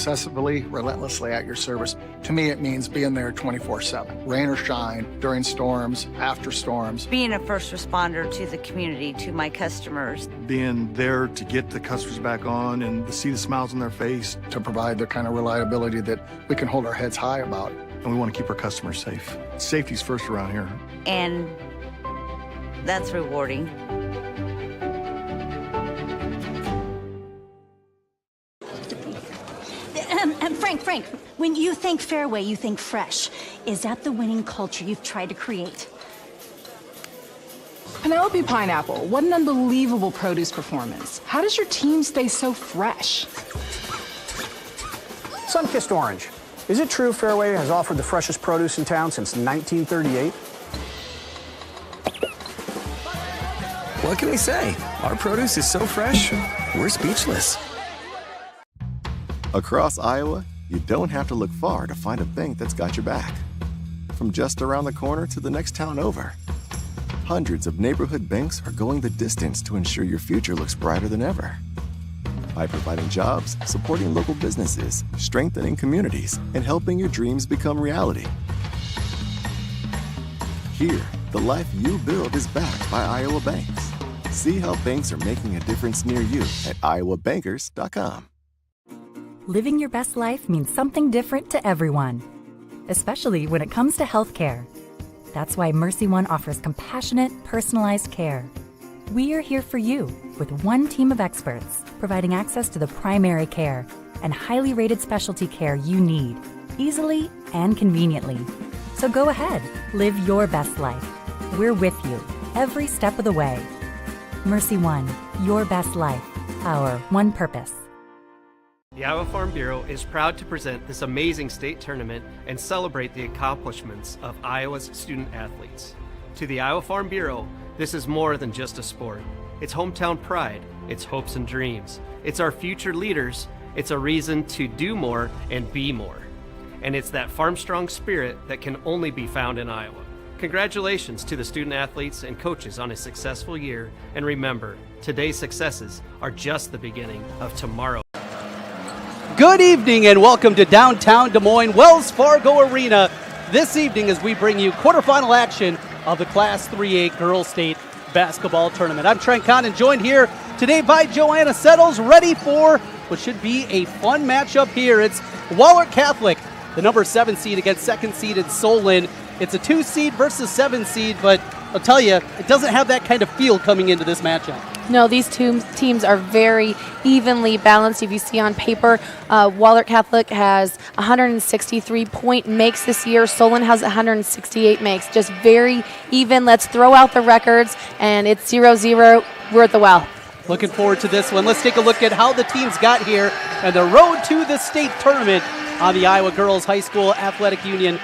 obsessively, relentlessly at your service. To me, it means being there 24/7, rain or shine, during storms, after storms. Being a first responder to the community, to my customers. Being there to get the customers back on and to see the smiles on their face. To provide the kind of reliability that we can hold our heads high about. And we want to keep our customers safe. Safety's first around here. And that's rewarding. Frank, when you think Fairway, you think fresh. Is that the winning culture you've tried to create? Penelope Pineapple, what an unbelievable produce performance. How does your team stay so fresh? Sunkissed Orange. Is it true Fairway has offered the freshest produce in town since 1938? What can we say? Our produce is so fresh, we're speechless. Across Iowa, you don't have to look far to find a bank that's got your back. From just around the corner to the next town over, hundreds of neighborhood banks are going the distance to ensure your future looks brighter than ever. By providing jobs, supporting local businesses, strengthening communities, and helping your dreams become reality. Here, the life you build is backed by Iowa banks. See how banks are making a difference near you at iowabankers.com. Living your best life means something different to everyone, especially when it comes to healthcare. That's why Mercy One offers compassionate, personalized care. We are here for you with one team of experts, providing access to the primary care and highly rated specialty care you need, easily and conveniently. So go ahead, live your best life. We're with you every step of the way. Mercy One, your best life, our one purpose. The Iowa Farm Bureau is proud to present this amazing state tournament and celebrate the accomplishments of Iowa's student athletes. To the Iowa Farm Bureau, this is more than just a sport. It's hometown pride, it's hopes and dreams. It's our future leaders, it's a reason to do more and be more. And it's that farm strong spirit that can only be found in Iowa. Congratulations to the student athletes and coaches on a successful year, and remember, today's successes are just the beginning of tomorrow. Good evening and welcome to downtown Des Moines Wells Fargo Arena this evening as we bring you quarterfinal action of the Class 3A Girls State Basketball Tournament. I'm Trent Kahn and joined here today by Joanna Settles, ready for what should be a fun matchup here. It's Wahlert Catholic, the number 7 seed against second seeded Solon. It's a 2 seed versus 7 seed, but I'll tell you, it doesn't have that kind of feel coming into this matchup. No, these two teams are very evenly balanced. If you see on paper, Wahlert Catholic has 163 point makes this year. Solon has 168 makes. Just very even. Let's throw out the records, and it's 0-0. We're at the well. Looking forward to this one. Let's take a look at how the teams got here and the road to the state tournament on the Iowa Girls High School Athletic Union.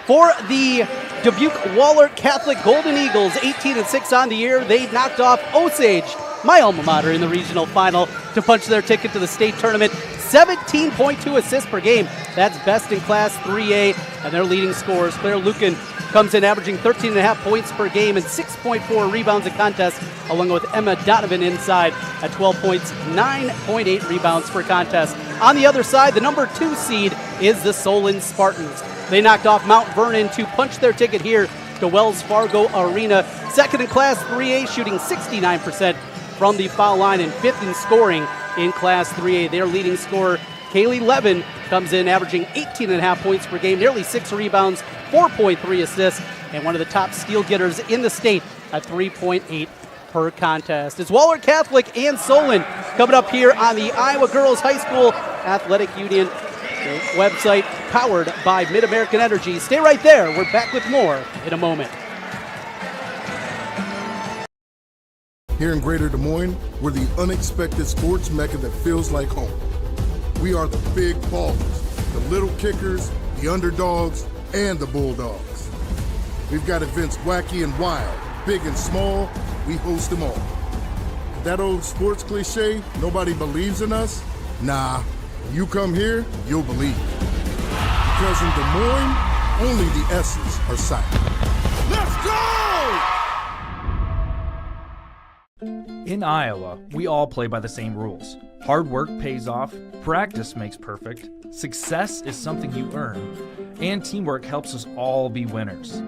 For the Dubuque Wahlert Catholic Golden Eagles, 18-6 on the year, they knocked off Osage, my alma mater, in the regional final to punch their ticket to the state tournament. 17.2 assists per game. That's best in Class 3A. And their leading scorers, Claire Lucan, comes in averaging 13.5 points per game and 6.4 rebounds a contest, along with Emma Donovan inside at 12 points, 9.8 rebounds per contest. On the other side, the number 2 seed is the Solon Spartans. They knocked off Mount Vernon to punch their ticket here to Wells Fargo Arena. Second in Class 3A, shooting 69% from the foul line and 5th in scoring in Class 3A. Their leading scorer, Kaylee Levin, comes in averaging 18.5 points per game, nearly 6 rebounds, 4.3 assists, and one of the top steal getters in the state at 3.8 per contest. It's Wahlert Catholic and Solon coming up here on the Iowa Girls High School Athletic Union website, powered by Mid-American Energy. Stay right there. We're back with more in a moment. Here in Greater Des Moines, we're the unexpected sports mecca that feels like home. We are the big ballers, the little kickers, the underdogs, and the bulldogs. We've got events wacky and wild, big and small, we host them all. That old sports cliche, nobody believes in us? Nah, when you come here, you'll believe. Because in Des Moines, only the S's are silent. Let's go! In Iowa, we all play by the same rules. Hard work pays off, practice makes perfect, success is something you earn, and teamwork helps us all be winners.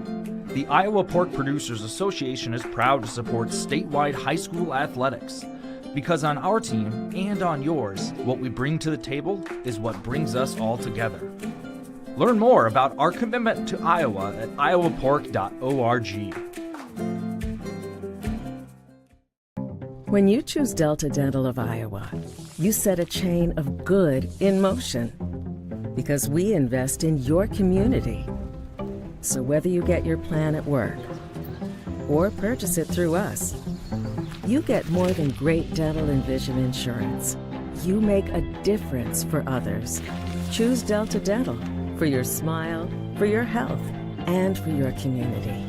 The Iowa Pork Producers Association is proud to support statewide high school athletics. Because on our team and on yours, what we bring to the table is what brings us all together. Learn more about our commitment to Iowa at iowapork.org. When you choose Delta Dental of Iowa, you set a chain of good in motion. Because we invest in your community. So whether you get your plan at work or purchase it through us, you get more than great dental and vision insurance. You make a difference for others. Choose Delta Dental for your smile, for your health, and for your community.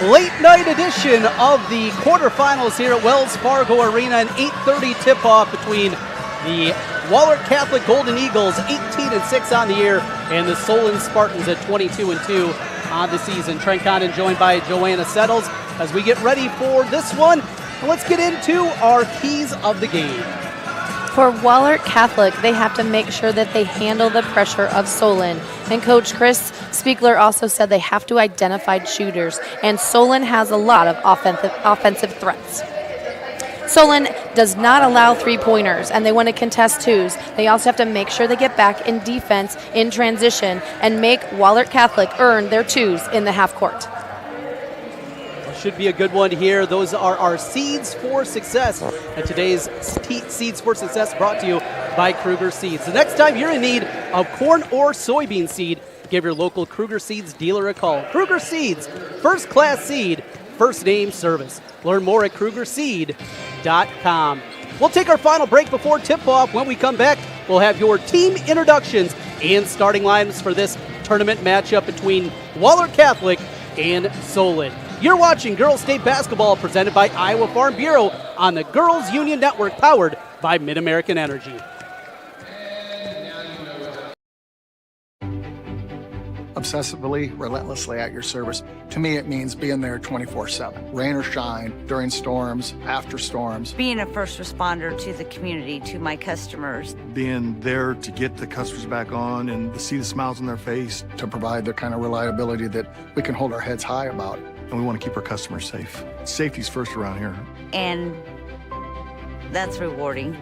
Late night edition of the quarterfinals here at Wells Fargo Arena, an 8:30 tip-off between the Wahlert Catholic Golden Eagles, 18-6 on the year, and the Solon Spartans at 22-2 on the season. Trent Condon joined by Joanna Settles as we get ready for this one. Let's get into our keys of the game. For Wahlert Catholic, they have to make sure that they handle the pressure of Solon. And Coach Chris Spiegler also said they have to identify shooters, and Solon has a lot of offensive threats. Solon does not allow three-pointers, and they want to contest twos. They also have to make sure they get back in defense in transition and make Wahlert Catholic earn their twos in the half court. Should be a good one here. Those are our seeds for success. And today's seeds for success brought to you by Kruger Seeds. The next time you're in need of corn or soybean seed, give your local Kruger Seeds dealer a call. Kruger Seeds, first class seed, first name service. Learn more at KrugerSeed.com. We'll take our final break before tip-off. When we come back, we'll have your team introductions and starting lines for this tournament matchup between Wahlert Catholic and Solon. You're watching Girls State Basketball presented by Iowa Farm Bureau on the Girls Union Network, powered by Mid-American Energy. Obsessively, relentlessly at your service. To me, it means being there 24/7, rain or shine, during storms, after storms. Being a first responder to the community, to my customers. Being there to get the customers back on and to see the smiles on their face. To provide the kind of reliability that we can hold our heads high about. And we want to keep our customers safe. Safety's first around here. And that's rewarding.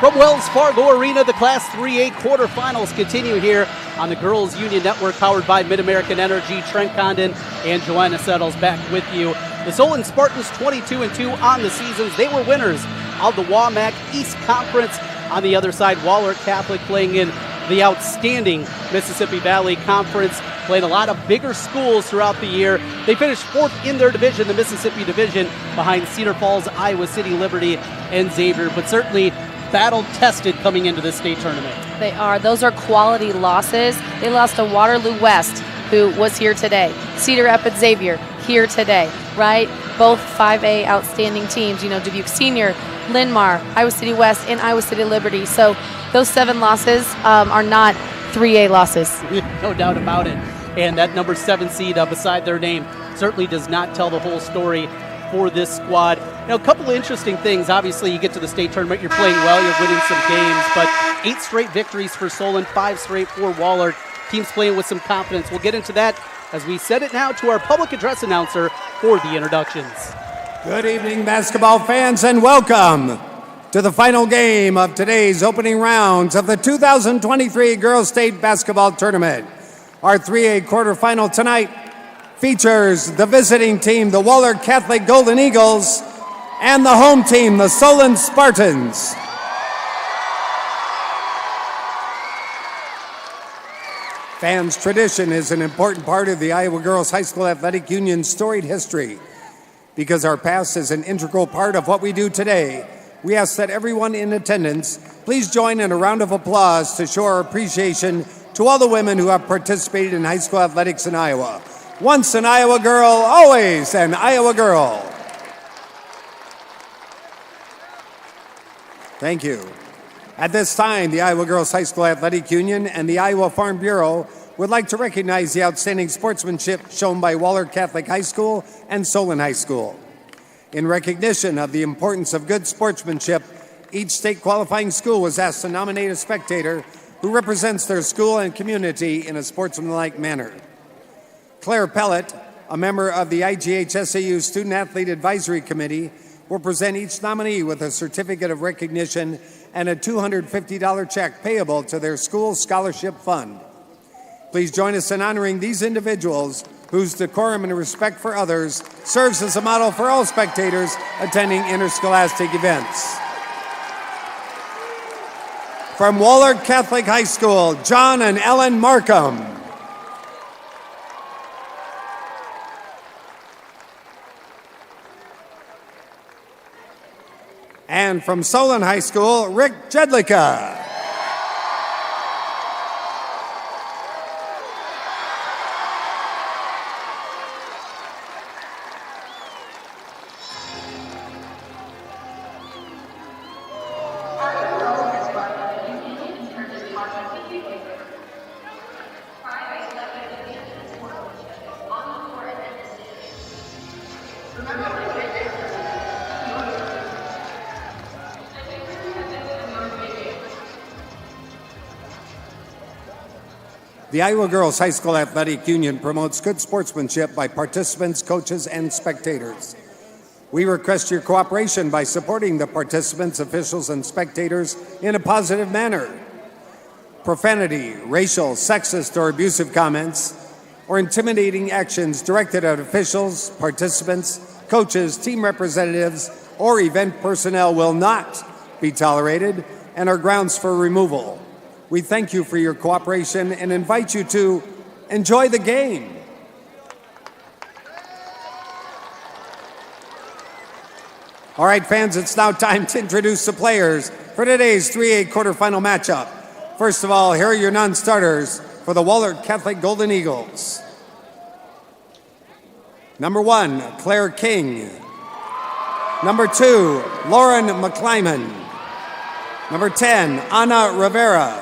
From Wells Fargo Arena, the Class 3A quarterfinals continue here on the Girls Union Network, powered by Mid-American Energy. Trent Condon and Joanna Settles back with you. The Solon Spartans 22-2 on the seasons. They were winners of the WAMAC East Conference. On the other side, Wahlert Catholic playing in the outstanding Mississippi Valley Conference. played a lot of bigger schools throughout the year. They finished 4th in their division, the Mississippi division, behind Cedar Falls, Iowa City, Liberty, and Xavier, but certainly battle-tested coming into this state tournament. They are. Those are quality losses. They lost to Waterloo West, who was here today. Cedar Rapids Xavier, here today, right? Both 5A outstanding teams. You know, Dubuque Senior, Linn-Mar, Iowa City West, and Iowa City Liberty. So those 7 losses are not 3A losses. No doubt about it. And that number 7 seed beside their name certainly does not tell the whole story for this squad. Now, a couple of interesting things. Obviously, you get to the state tournament, you're playing well, you're winning some games, but 8 straight victories for Solon, 5 straight for Wahlert. Teams playing with some confidence. We'll get into that as we send it now to our public address announcer for the introductions. Good evening, basketball fans, and welcome to the final game of today's opening rounds of the 2023 Girls State Basketball Tournament. Our 3A quarterfinal tonight features the visiting team, the Wahlert Catholic Golden Eagles, and the home team, the Solon Spartans. Fans, tradition is an important part of the Iowa Girls High School Athletic Union's storied history. Because our past is an integral part of what we do today, we ask that everyone in attendance please join in a round of applause to show our appreciation to all the women who have participated in high school athletics in Iowa. Once an Iowa girl, always an Iowa girl. Thank you. At this time, the Iowa Girls High School Athletic Union and the Iowa Farm Bureau would like to recognize the outstanding sportsmanship shown by Wahlert Catholic High School and Solon High School. In recognition of the importance of good sportsmanship, each state qualifying school was asked to nominate a spectator who represents their school and community in a sportsmanlike manner. Claire Pellet, a member of the IGHSAU Student Athlete Advisory Committee, will present each nominee with a certificate of recognition and a $250 check payable to their school scholarship fund. Please join us in honoring these individuals whose decorum and respect for others serves as a model for all spectators attending interscholastic events. From Wahlert Catholic High School, John and Ellen Markham. And from Solon High School, Rick Jedlicka. The Iowa Girls High School Athletic Union promotes good sportsmanship by participants, coaches, and spectators. We request your cooperation by supporting the participants, officials, and spectators in a positive manner. Profanity, racial, sexist, or abusive comments, or intimidating actions directed at officials, participants, coaches, team representatives, or event personnel will not be tolerated and are grounds for removal. We thank you for your cooperation and invite you to enjoy the game. All right, fans, it's now time to introduce the players for today's 3A quarterfinal matchup. First of all, here are your non-starters for the Wahlert Catholic Golden Eagles. Number 1, Claire King. Number 2, Lauren McClyman. Number 10, Anna Rivera.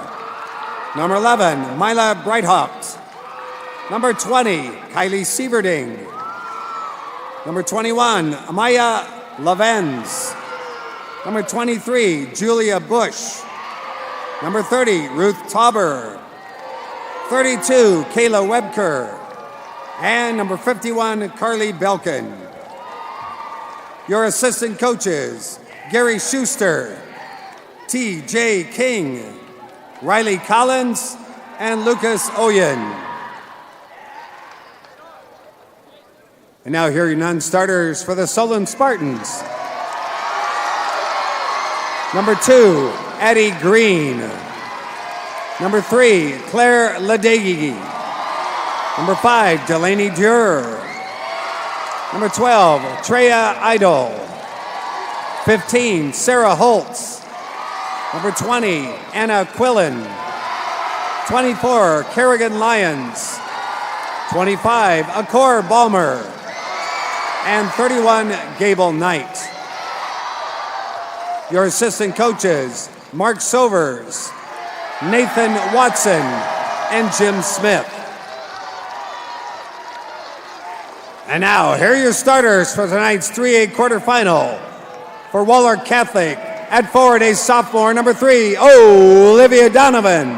Number 11, Mila Breithaupt. Number 20, Kylie Sieverding. Number 21, Amaya Lavens. Number 23, Julia Bush. Number 30, Ruth Tauber. 32, Kayla Webker. And number 51, Carly Belkin. Your assistant coaches, Gary Schuster, T.J. King, Riley Collins, and Lucas Oyen. And now here are your non-starters for the Solon Spartans. Number 2, Addie Green. Number 3, Claire Ladegi. Number 5, Delaney Durer. Number 12, Treya Idol. 15, Sarah Holtz. Number 20, Anna Quillen. 24, Kerrigan Lyons. 25, Akor Balmer. And 31, Gable Knight. Your assistant coaches, Mark Sovers, Nathan Watson, and Jim Smith. And now, here are your starters for tonight's 3A quarterfinal. For Wahlert Catholic, at forward, a sophomore, number 3, Olivia Donovan.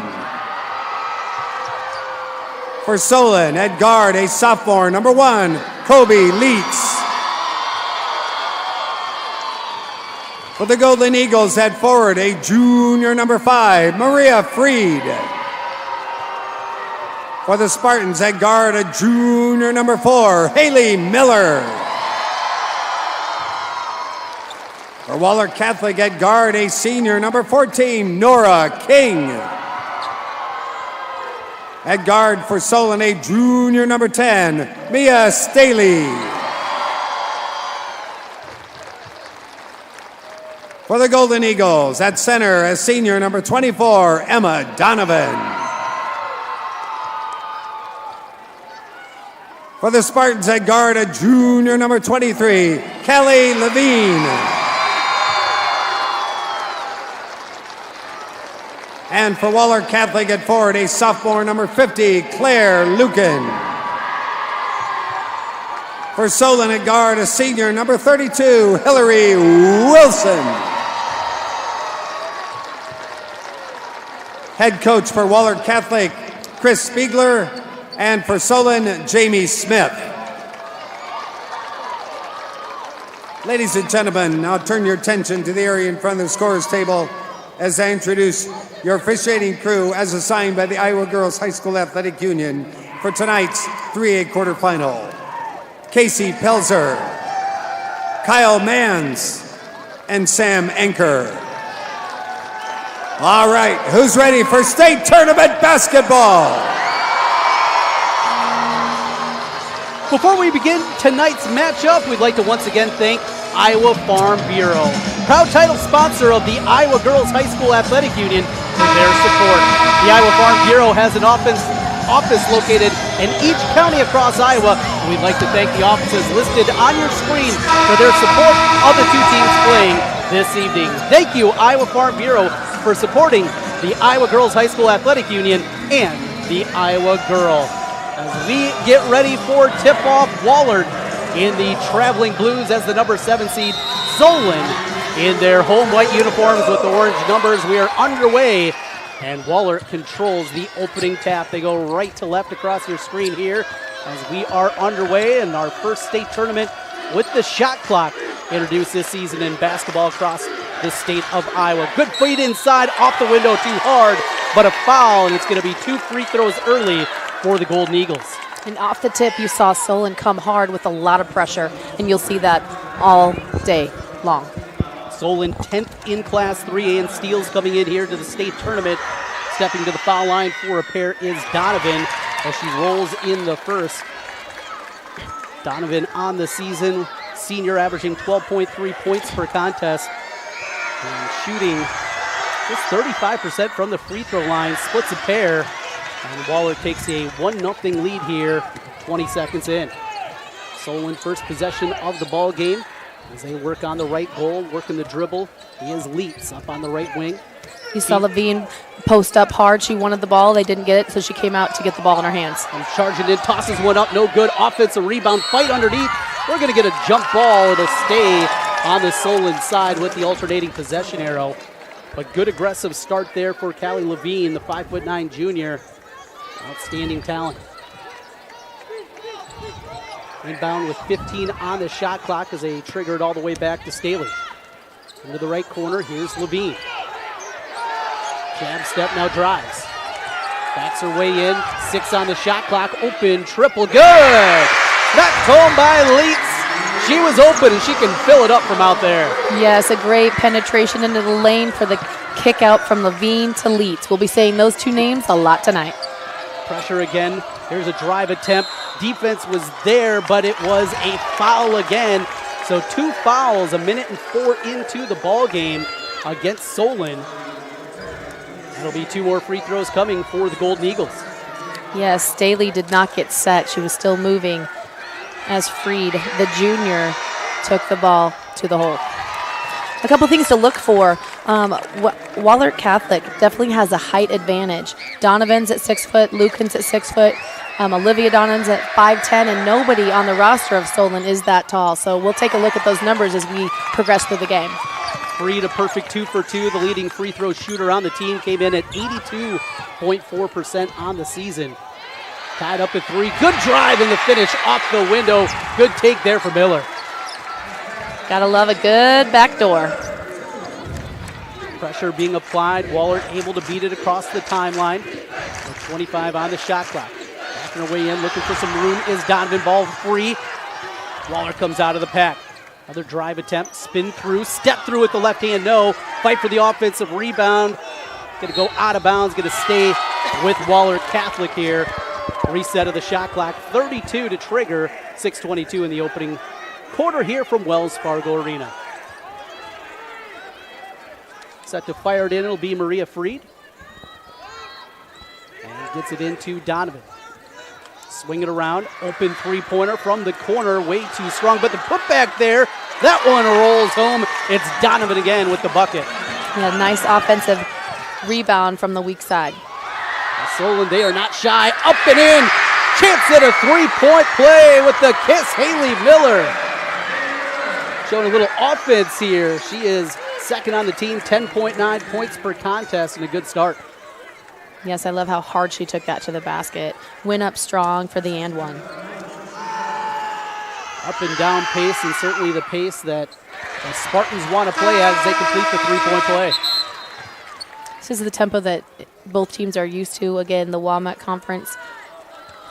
For Solon, at guard, a sophomore, number 1, Kobe Leitz. For the Golden Eagles, at forward, a junior, number 5, Maria Freed. For the Spartans, at guard, a junior, number 4, Haley Miller. For Wahlert Catholic, at guard, a senior, number 14, Nora King. At guard for Solon, a junior, number 10, Mia Staley. For the Golden Eagles, at center, a senior, number 24, Emma Donovan. For the Spartans, at guard, a junior, number 23, Kelly Levine. And for Wahlert Catholic, at forward, a sophomore, number 50, Claire Lucan. For Solon, at guard, a senior, number 32, Hillary Wilson. Head coach for Wahlert Catholic, Chris Spiegler. And for Solon, Jamie Smith. Ladies and gentlemen, now turn your attention to the area in front of the scorer's table as I introduce your officiating crew as assigned by the Iowa Girls High School Athletic Union for tonight's 3A quarterfinal. Casey Pelzer, Kyle Manns, and Sam Anker. All right, who's ready for state tournament basketball? Before we begin tonight's matchup, we'd like to once again thank Iowa Farm Bureau, proud title sponsor of the Iowa Girls High School Athletic Union, for their support. The Iowa Farm Bureau has an office located in each county across Iowa. We'd like to thank the offices listed on your screen for their support of the two teams playing this evening. Thank you, Iowa Farm Bureau, for supporting the Iowa Girls High School Athletic Union and the Iowa Girl. As we get ready for tip-off, Wahlert in the traveling blues as the number 7 seed, Solon in their home white uniforms with the orange numbers. We are underway, and Wahlert controls the opening tap. They go right to left across your screen here as we are underway in our first state tournament with the shot clock introduced this season in basketball across the state of Iowa. Good feed inside, off the window, too hard, but a foul, and it's going to be 2 free throws early for the Golden Eagles. And off the tip, you saw Solon come hard with a lot of pressure, and you'll see that all day long. Solon 10th in Class 3A in steals coming in here to the state tournament. Stepping to the foul line for a pair is Donovan as she rolls in the first. Donovan on the season, senior, averaging 12.3 points per contest and shooting just 35% from the free throw line, splits a pair. And Wahlert takes a 1-0 lead here, 20 seconds in. Solon first possession of the ball game as they work on the right goal, working the dribble. He is Leitz up on the right wing. You saw Levine post up hard. She wanted the ball. They didn't get it, so she came out to get the ball in her hands. And charging in, tosses one up, no good. Offensive rebound, fight underneath. We're going to get a jump ball. It'll stay on the Solon side with the alternating possession arrow. But good aggressive start there for Callie Levine, the 5'9" junior. Outstanding talent. Inbound with 15 on the shot clock as they triggered all the way back to Staley. Into the right corner, here's Levine. Jab step, now drives. Backs her way in, 6 on the shot clock, open, triple, good! Knocked home by Leitz. She was open and she can fill it up from out there. Yes, a great penetration into the lane for the kick out from Levine to Leitz. We'll be saying those two names a lot tonight. Pressure again Here's a drive attempt. Defense was there, but it was a foul again. So 2 fouls, 1:04 into the ball game against Solon. That'll be 2 more free throws coming for the Golden Eagles. Yes, Staley did not get set. She was still moving as Freed, the junior, took the ball to the hole. A couple things to look for. Wahlert Catholic definitely has a height advantage. Donovan's at 6 foot, Lucan's at 6 foot, Olivia Donovan's at 5'10", and nobody on the roster of Solon is that tall. So we'll take a look at those numbers as we progress through the game. Freed, a perfect 2 for 2. The leading free throw shooter on the team, came in at 82.4% on the season. Tied up at 3. Good drive in the finish off the window. Good take there for Miller. Gotta love a good backdoor. Pressure being applied. Wahlert able to beat it across the timeline. With 25 on the shot clock. Backing her way in, looking for some room is Donovan. Ball free. Wahlert comes out of the pack. Another drive attempt. Spin through. Step through with the left hand. No. Fight for the offensive rebound. Going to go out of bounds. Going to stay with Wahlert Catholic here. Reset of the shot clock. 32 to trigger. 6:22 in the opening quarter here from Wells Fargo Arena. Set to fire it in, it'll be Maria Freed. And gets it into Donovan. Swing it around, open 3-pointer from the corner, way too strong, but the putback there, that one rolls home. It's Donovan again with the bucket. Yeah, nice offensive rebound from the weak side. Solon, they are not shy, up and in. Chance at a 3-point play with the kiss, Haley Miller. Showing a little offense here. She is second on the team, 10.9 points per contest, and a good start. Yes, I love how hard she took that to the basket. Went up strong for the and one. Up and down pace, and certainly the pace that the Spartans want to play at as they complete the 3-point play. This is the tempo that both teams are used to. Again, the Walmart Conference,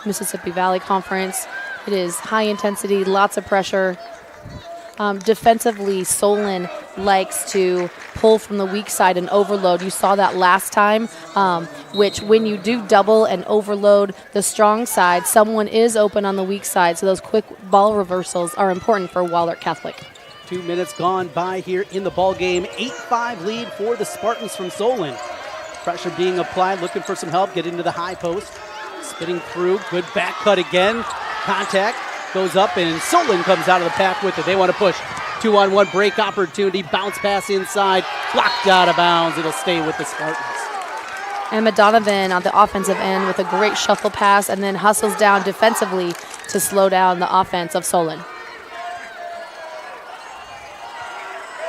Mississippi Valley Conference. It is high intensity, lots of pressure. Defensively, Solon likes to pull from the weak side and overload. You saw that last time, which when you do double and overload the strong side, someone is open on the weak side. So those quick ball reversals are important for Wahlert Catholic. 2 minutes gone by here in the ball game. 8-5 lead for the Spartans from Solon. Pressure being applied, looking for some help. Get into the high post. Spinning through, good back cut again. Contact. Goes up, and Solon comes out of the pack with it. They want to push. 2-on-1 break opportunity. Bounce pass inside. Blocked out of bounds. It'll stay with the Spartans. Emma Donovan on the offensive end with a great shuffle pass and then hustles down defensively to slow down the offense of Solon.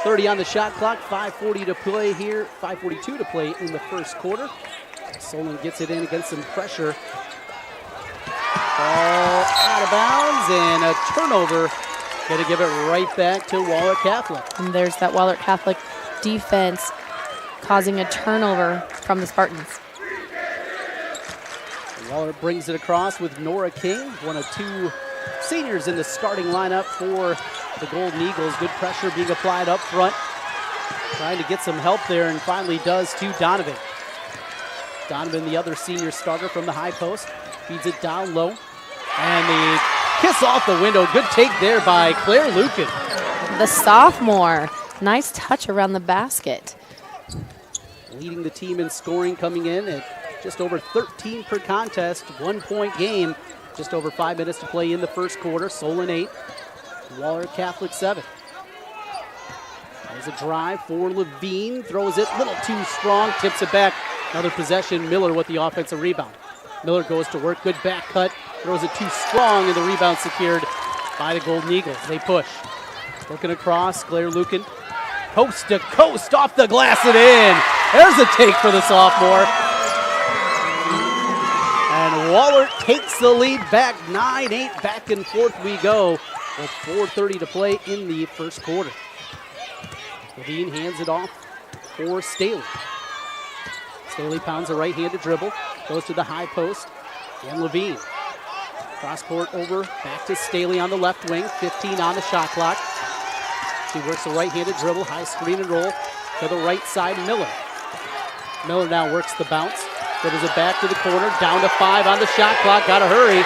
30 on the shot clock. 5:40 to play here. 5:42 to play in the first quarter. Solon gets it in against some pressure. Ball out of bounds and a turnover. Going to give it right back to Wahlert Catholic. And there's that Wahlert Catholic defense causing a turnover from the Spartans. Wahlert brings it across with Nora King, one of 2 seniors in the starting lineup for the Golden Eagles. Good pressure being applied up front. Trying to get some help there and finally does to Donovan. Donovan, the other senior starter from the high post, feeds it down low. And the kiss off the window. Good take there by Claire Lucan. The sophomore. Nice touch around the basket. Leading the team in scoring, coming in at just over 13 per contest. 1-point game. Just over 5 minutes to play in the first quarter. Solon 8, Wahlert Catholic 7. There's a drive for Levine. Throws it a little too strong. Tips it back. Another possession. Miller with the offensive rebound. Miller goes to work. Good back cut. Throws it too strong, and the rebound secured by the Golden Eagles. They push. Looking across. Claire Lucan. Coast to coast. Off the glass and in. There's a take for the sophomore. And Wahlert takes the lead back. 9-8. Back and forth we go with 4:30 to play in the first quarter. Levine hands it off for Staley. Staley pounds a right-handed dribble. Goes to the high post. And Levine. Cross court over. Back to Staley on the left wing. 15 on the shot clock. She works a right-handed dribble. High screen and roll to the right side. Miller. Miller now works the bounce. Dribbles it back to the corner, down to 5 on the shot clock, gotta hurry.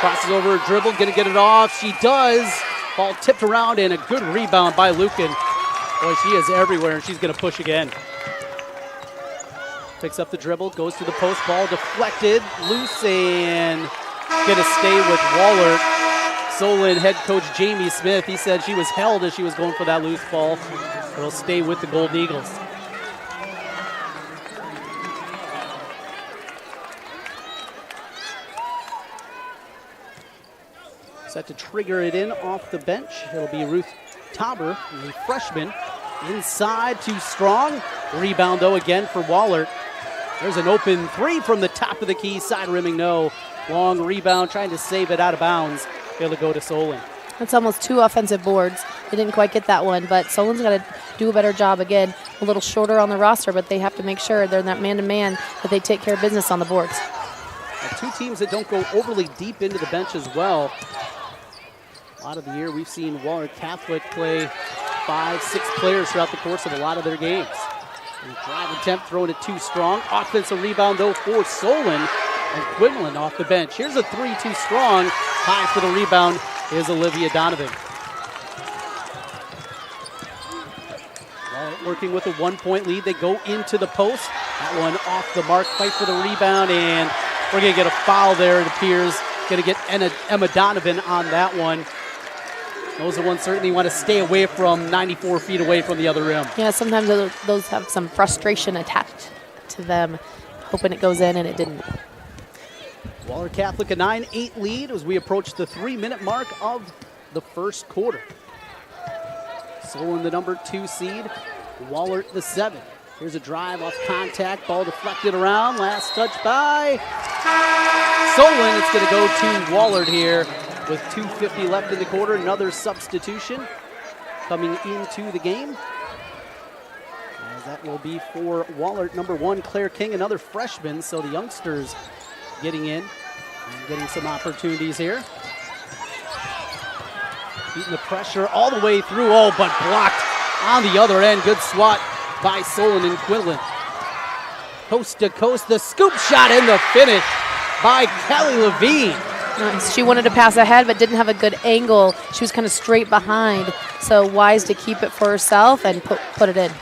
Crosses over a dribble, gonna get it off, she does. Ball tipped around and a good rebound by Lucan. Boy, she is everywhere and she's gonna push again. Picks up the dribble, goes to the post, ball deflected, loose, and gonna stay with Wahlert. Solon head coach Jamie Smith, he said she was held as she was going for that loose ball. It'll stay with the Golden Eagles. Set to trigger it in off the bench. It'll be Ruth Tauber, the freshman. Inside, too strong. Rebound, though, again for Wahlert. There's an open 3 from the top of the key. Side rimming, no. Long rebound, trying to save it out of bounds. It'll go to Solon. That's almost 2 offensive boards. They didn't quite get that one, but Solon's got to do a better job again. A little shorter on the roster, but they have to make sure they're in that man-to-man, that they take care of business on the boards. Now, 2 teams that don't go overly deep into the bench as well. A lot of the year we've seen Wahlert Catholic play 5, 6 players throughout the course of a lot of their games. And drive attempt, throwing it too strong. Offensive rebound, though, for Solon. And Quinlan off the bench. Here's a 3 too strong. High for the rebound is Olivia Donovan. Wahlert working with a 1-point lead. They go into the post. That one off the mark. Fight for the rebound, and we're going to get a foul there, it appears. Going to get Emma Donovan on that one. Those are ones certainly want to stay away from, 94 feet away from the other rim. Yeah, sometimes those have some frustration attached to them, hoping it goes in, and it didn't. Wahlert Catholic a 9-8 lead as we approach the 3-minute mark of the first quarter. Solon the number 2 seed, Wahlert the 7. Here's a drive off contact, ball deflected around, last touch by Solon. It's going to go to Wahlert here with 2:50 left in the quarter. Another substitution coming into the game. As that will be for Wahlert, number 1, Claire King, another freshman. So the youngsters getting in and getting some opportunities here. Beating the pressure all the way through, oh, but blocked on the other end. Good swat by Solon and Quinlan. Coast to coast, the scoop shot and the finish by Kelly Levine. Nice. She wanted to pass ahead but didn't have a good angle. She was kind of straight behind, so wise to keep it for herself and put it in.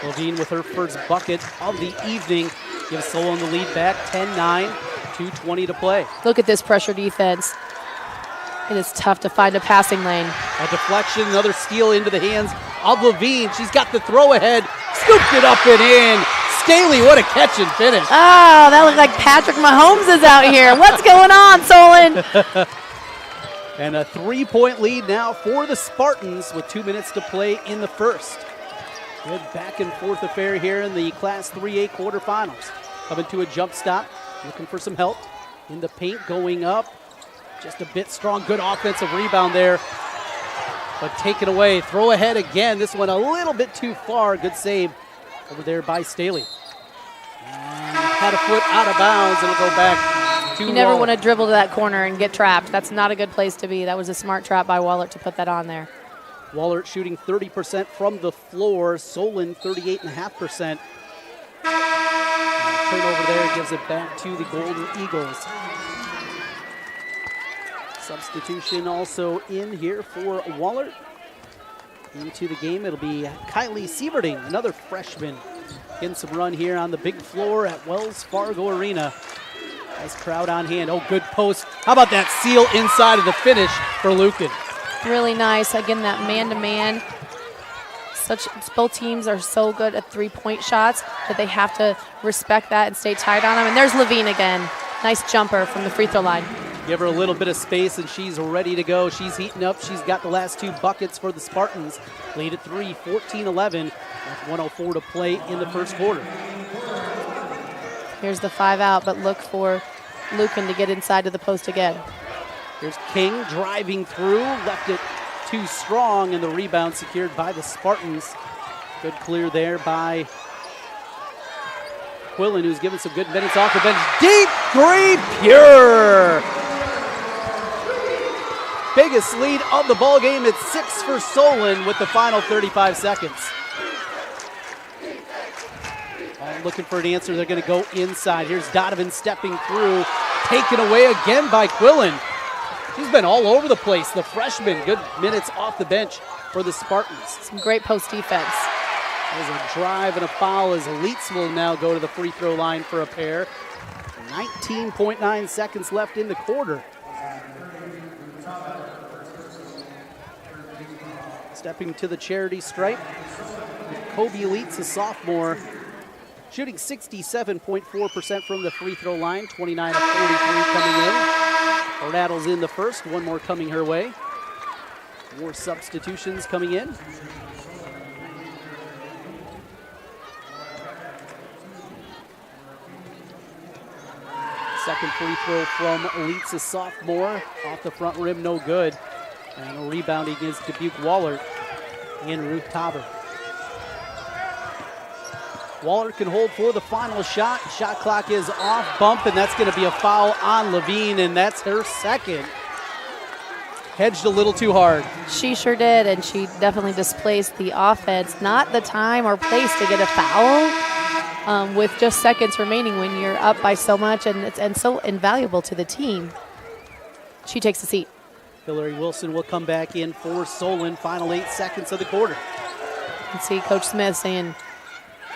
Levine with her first bucket of the evening gives Solon the lead back, 10-9, 2:20 to play. Look at this pressure defense. It is tough to find a passing lane. A deflection, another steal into the hands of Levine. She's got the throw ahead, scooped it up and in. Staley, what a catch and finish. Oh, that looked like Patrick Mahomes is out here. What's going on, Solon? And a 3-point lead now for the Spartans with 2 minutes to play in the first. Good back and forth affair here in the Class 3A quarterfinals. Coming to a jump stop, looking for some help in the paint, going up. Just a bit strong, good offensive rebound there. But taken away, throw ahead again. This one a little bit too far. Good save over there by Staley. And had a foot out of bounds, and it'll go back to You never Wahlert. want to dribble to that corner and get trapped. That's not a good place to be. That was a smart trap by Wahlert to put that on there. Wahlert shooting 30% from the floor. Solon 38.5%. Turnover there gives it back to the Golden Eagles. Substitution also in here for Wahlert. Into the game, it'll be Kylie Sieverding, another freshman, getting some run here on the big floor at Wells Fargo Arena. Nice crowd on hand. Oh, good post. How about that seal inside of the finish for Lucan? Really nice. Again, that man-to-man. Both teams are so good at three-point shots that they have to respect that and stay tight on them. And there's Levine again. Nice jumper from the free throw line. Give her a little bit of space and she's ready to go. She's heating up. She's got the last 2 buckets for the Spartans. Lead at 3, 14-11 with 1:04 to play in the first quarter. Here's the 5 out, but look for Lucan to get inside to the post again. Here's King driving through, left it too strong, and the rebound secured by the Spartans. Good clear there by Quillen, who's given some good minutes off the bench. Deep three, pure! Biggest lead of the ball game. It's 6 for Solon with the final 35 seconds. Looking for an answer. They're going to go inside. Here's Donovan stepping through. Taken away again by Quillen. She's been all over the place, the freshman. Good minutes off the bench for the Spartans. Some great post defense. There's a drive and a foul as Leitz will now go to the free throw line for a pair. 19.9 seconds left in the quarter. Stepping to the charity stripe, Kobe Leitz, a sophomore, shooting 67.4% from the free throw line, 29 of 43 coming in. Rattles in the first, one more coming her way. More substitutions coming in. Second free throw from Leitz, a sophomore. Off the front rim, no good. And rebounding is Dubuque Wahlert and Ruth Tauber. Wahlert can hold for the final shot. Shot clock is off, bump, and that's going to be a foul on Levine, and that's her second. Hedged a little too hard. She sure did, and she definitely displaced the offense. Not the time or place to get a foul with just seconds remaining when you're up by so much and so invaluable to the team. She takes the seat. Hillary Wilson will come back in for Solon. Final 8 seconds of the quarter. You can see Coach Smith saying,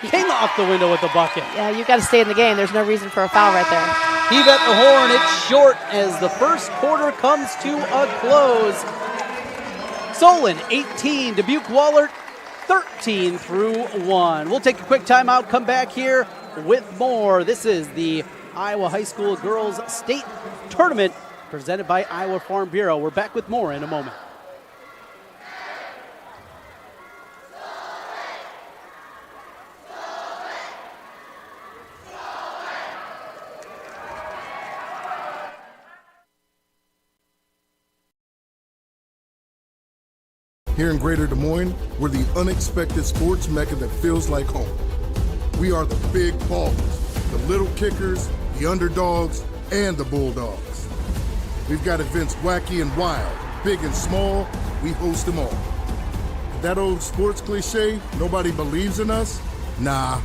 came off the window with the bucket. Yeah, you got to stay in the game. There's no reason for a foul right there. Heave at the horn. It's short as the first quarter comes to a close. Solon 18, Dubuque Wahlert 13 through 1. We'll take a quick timeout, come back here with more. This is the Iowa High School Girls State Tournament presented by Iowa Farm Bureau. We're back with more in a moment. Here in Greater Des Moines, we're the unexpected sports mecca that feels like home. We are the big ballers, the little kickers, the underdogs, and the bulldogs. We've got events wacky and wild, big and small, we host them all. That old sports cliche, nobody believes in us? Nah,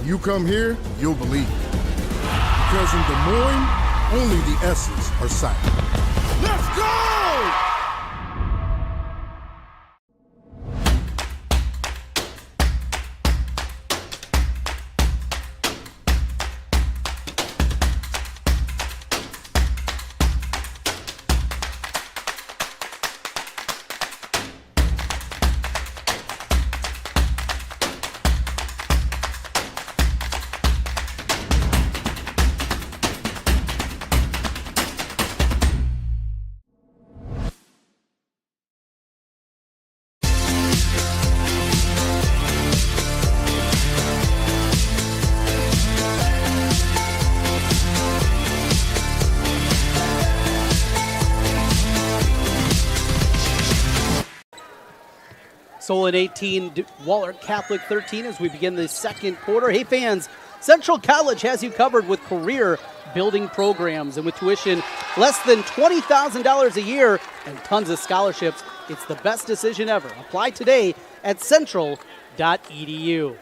you come here, you'll believe. Because in Des Moines, only the S's are silent. Let's go! Solon 18, Wahlert Catholic 13 as we begin the second quarter. Hey fans, Central College has you covered with career building programs, and with tuition less than $20,000 a year and tons of scholarships, it's the best decision ever. Apply today at central.edu.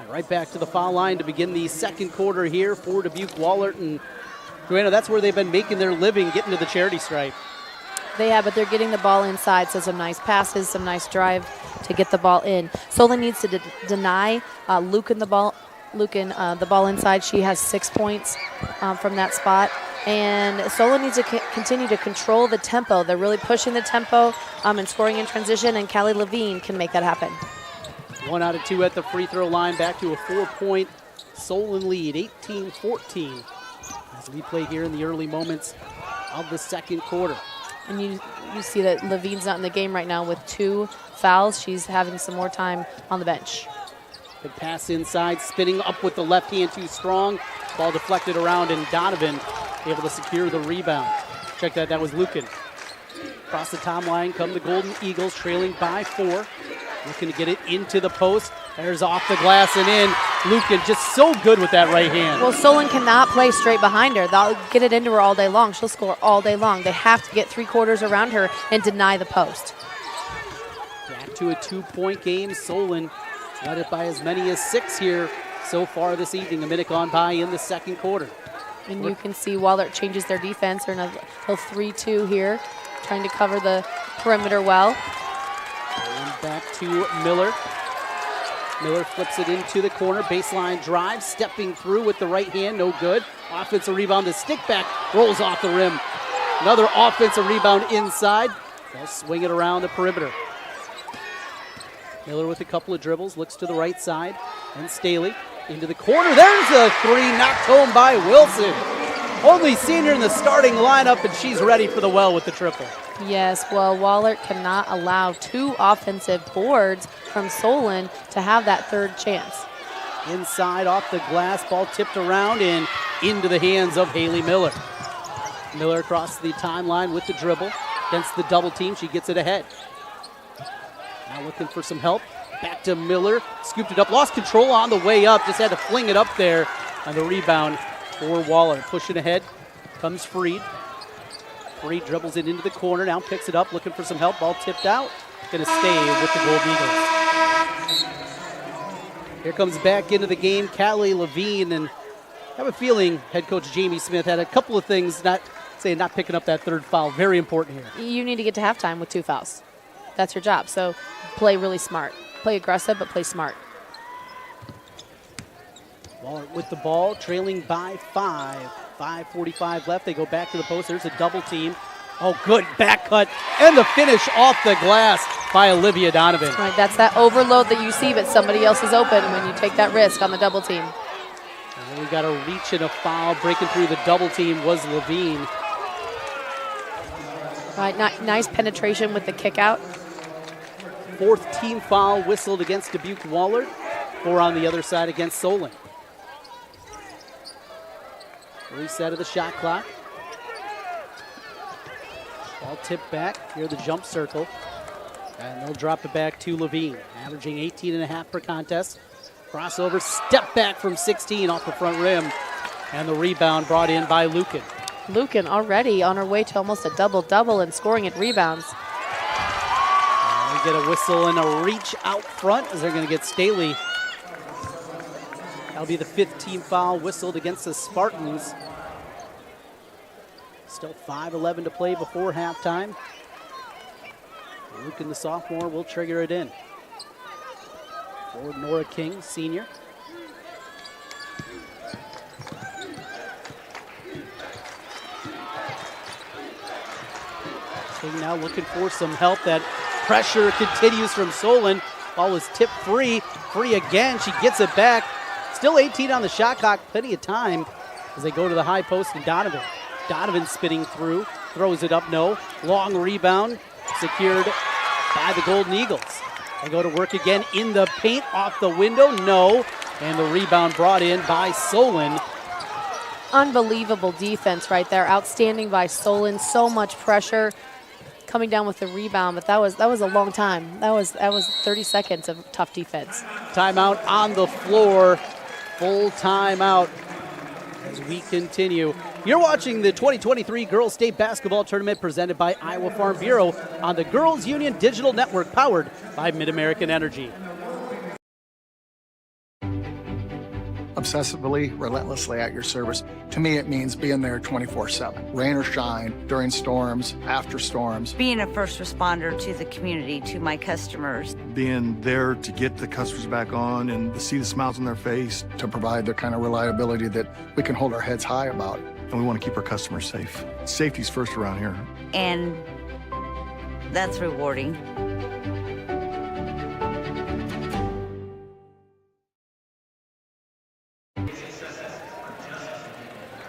Right back to the foul line to begin the second quarter here for Dubuque Wahlert, and Joanna, that's where they've been making their living, getting to the charity stripe. They have, but they're getting the ball inside, so some nice passes, some nice drive to get the ball in. Solon needs to deny Lucan the ball inside. She has 6 points from that spot. And Solon needs to continue to control the tempo. They're really pushing the tempo and scoring in transition, and Callie Levine can make that happen. 1 out of 2 at the free throw line, back to a 4-point Solon lead, 18-14. As we play here in the early moments of the second quarter. And you see that Levine's not in the game right now with 2 fouls. She's having some more time on the bench. Good pass inside, spinning up with the left hand too strong. Ball deflected around, and Donovan able to secure the rebound. Check that, that was Lucan. Across the timeline come the Golden Eagles, trailing by 4. Looking to get it into the post. There's off the glass and in. Lucan just so good with that right hand. Well, Solon cannot play straight behind her. They'll get it into her all day long. She'll score all day long. They have to get 3/4 around her and deny the post. Back to a 2-point game. Solon led it by as many as 6 here so far this evening. A minute gone by in the second quarter. And you can see Wahlert changes their defense. They're in a little 3-2 here, trying to cover the perimeter well. And back to Miller. Miller flips it into the corner, baseline drive, stepping through with the right hand, no good. Offensive rebound, the stick back, rolls off the rim. Another offensive rebound inside. They'll swing it around the perimeter. Miller with a couple of dribbles, looks to the right side, and Staley into the corner. There's a three, knocked home by Wilson. Only senior in the starting lineup, and she's ready for the well with the triple. Yes, well, Wahlert cannot allow 2 offensive boards from Solon to have that third chance. Inside off the glass, ball tipped around and into the hands of Haley Miller. Miller across the timeline with the dribble. Against the double team, she gets it ahead. Now looking for some help. Back to Miller, scooped it up, lost control on the way up, just had to fling it up there on the rebound for Wahlert. Pushing ahead, comes Freed. Freed dribbles it into the corner, now picks it up, looking for some help, ball tipped out. Gonna stay with the Gold Eagles. Here comes back into the game Callie Levine, and I have a feeling head coach Jamie Smith had a couple of things, not picking up that third foul. Very important here. You need to get to halftime with 2 fouls. That's your job, so play really smart. Play aggressive, but play smart. Wahlert with the ball, trailing by 5. 5:45 left. They go back to the post. There's a double team. Oh, good back cut. And the finish off the glass by Olivia Donovan. Right, that's that overload that you see, but somebody else is open when you take that risk on the double team. And then we got a reach and a foul. Breaking through the double team was Levine. Right, nice penetration with the kick out. 4th team foul whistled against Dubuque Wahlert. 4 on the other side against Solon. Reset of the shot clock. Ball tipped back. Here the jump circle. And they'll drop it back to Levine. Averaging 18.5 per contest. Crossover, step back from 16 off the front rim. And the rebound brought in by Lucan. Lucan already on her way to almost a double-double and scoring at rebounds. And we get a whistle and a reach out front as they're going to get Staley. That'll be the 5th team foul whistled against the Spartans. Still 5:11 to play before halftime. Lucan, the sophomore, will trigger it in. For Nora King, senior. King now looking for some help. That pressure continues from Solon. Ball is tipped free. Free again. She gets it back. Still 18 on the shot clock. Plenty of time as they go to the high post and Donovan. Donovan spinning through. Throws it up, no. Long rebound. Secured by the Golden Eagles. They go to work again in the paint. Off the window, no. And the rebound brought in by Solon. Unbelievable defense right there. Outstanding by Solon. So much pressure coming down with the rebound, but that was a long time. That was 30 seconds of tough defense. Timeout on the floor. Full timeout as we continue. You're watching the 2023 Girls State Basketball Tournament presented by Iowa Farm Bureau on the Girls Union Digital Network powered by Mid-American Energy. Obsessively, relentlessly at your service. To me, it means being there 24/7. Rain or shine, during storms, after storms. Being a first responder to the community, to my customers. Being there to get the customers back on and to see the smiles on their face. To provide the kind of reliability that we can hold our heads high about. And we want to keep our customers safe. Safety's first around here. And that's rewarding.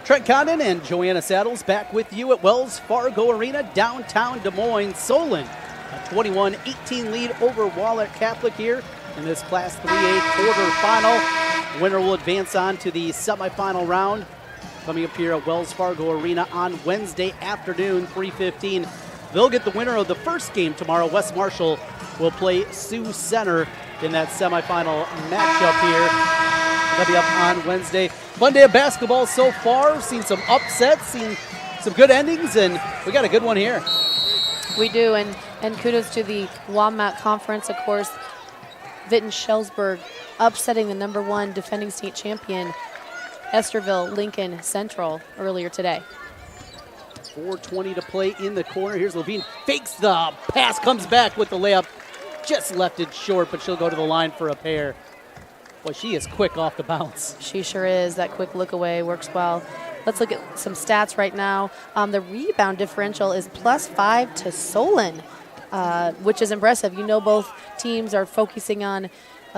Trent Condon and Joanna Saddles back with you at Wells Fargo Arena, downtown Des Moines. Solon, a 21-18 lead over Wahlert Catholic here in this Class 3A quarterfinal. Winner will advance on to the semifinal round. Coming up here at Wells Fargo Arena on Wednesday afternoon, 3:15. They'll get the winner of the first game tomorrow. West Marshall will play Sioux Center in that semifinal matchup here. That'll be up on Wednesday. Fun day of basketball so far. Seen some upsets, seen some good endings, and we got a good one here. We do, and kudos to the WAMAT Conference, of course. Vinton-Shellsburg upsetting the #1 defending state champion, Esterville Lincoln Central, earlier today. 4:20 to play in the corner. Here's Levine, fakes the pass, comes back with the layup. Just left it short, but she'll go to the line for a pair. Boy, she is quick off the bounce. She sure is. That quick look away works well. Let's look at some stats right now. The rebound differential is +5 to Solon, which is impressive. You know both teams are focusing on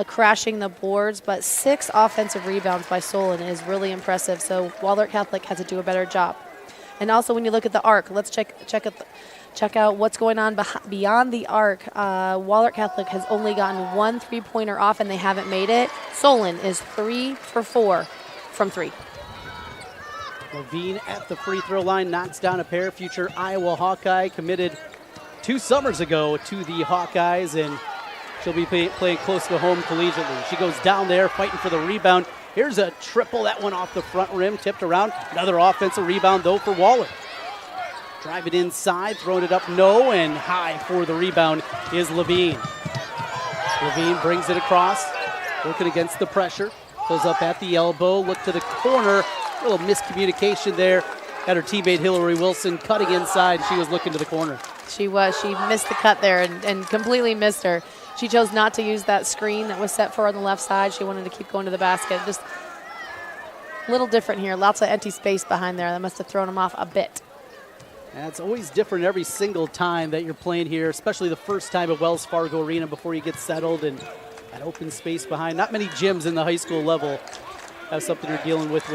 crashing the boards, but 6 offensive rebounds by Solon is really impressive. So Wahlert Catholic has to do a better job. And also when you look at the arc, let's check out what's going on beyond the arc. Wahlert Catholic has only gotten 1 3-pointer off, and they haven't made it. Solon is 3 for 4 from 3. Levine at the free throw line knocks down a pair. Future Iowa Hawkeye, committed 2 summers ago to the Hawkeyes, and she'll be playing close to home collegiately. She goes down there fighting for the rebound. Here's a triple, that one off the front rim, tipped around. Another offensive rebound though for Wahlert. Drive it inside, throwing it up, no, and high for the rebound is Levine. Levine brings it across, working against the pressure. Goes up at the elbow, look to the corner. A little miscommunication there. Had her teammate Hillary Wilson cutting inside. She was looking to the corner. She was. She missed the cut there and completely missed her. She chose not to use that screen that was set for her on the left side. She wanted to keep going to the basket. Just a little different here. Lots of empty space behind there. That must have thrown them off a bit. And it's always different every single time that you're playing here, especially the first time at Wells Fargo Arena before you get settled and that open space behind. Not many gyms in the high school level have something you're dealing with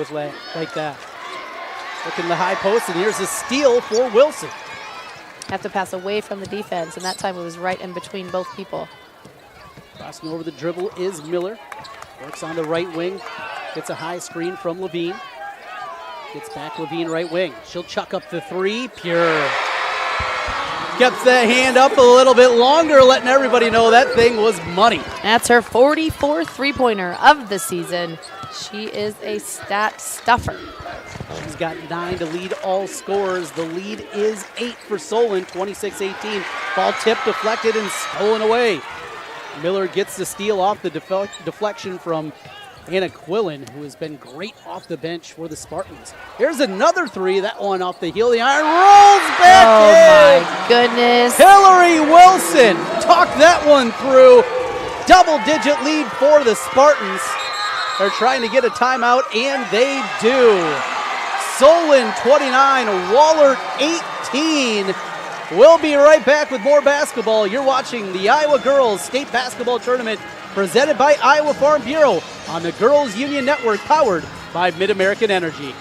like that. Looking in the high post, and here's a steal for Wilson. Have to pass away from the defense, and that time it was right in between both people. Crossing over the dribble is Miller. Works on the right wing. Gets a high screen from Levine. Gets back Levine right wing. She'll chuck up the 3. Pure. Kept that hand up a little bit longer, letting everybody know that thing was money. That's her 44th three-pointer of the season. She is a stat stuffer. She's got 9 to lead all scorers. The lead is 8 for Solon, 26-18. Ball tipped, deflected, and stolen away. Miller gets the steal off the deflection from Anna Quillen, who has been great off the bench for the Spartans. Here's another 3, that one off the heel. The iron rolls back in. Oh my goodness. Hillary Wilson talked that one through. Double-digit lead for the Spartans. They're trying to get a timeout, and they do. Solon 29, Wahlert 18. We'll be right back with more basketball. You're watching the Iowa Girls State Basketball Tournament presented by Iowa Farm Bureau on the Girls Union Network, powered by Mid-American Energy.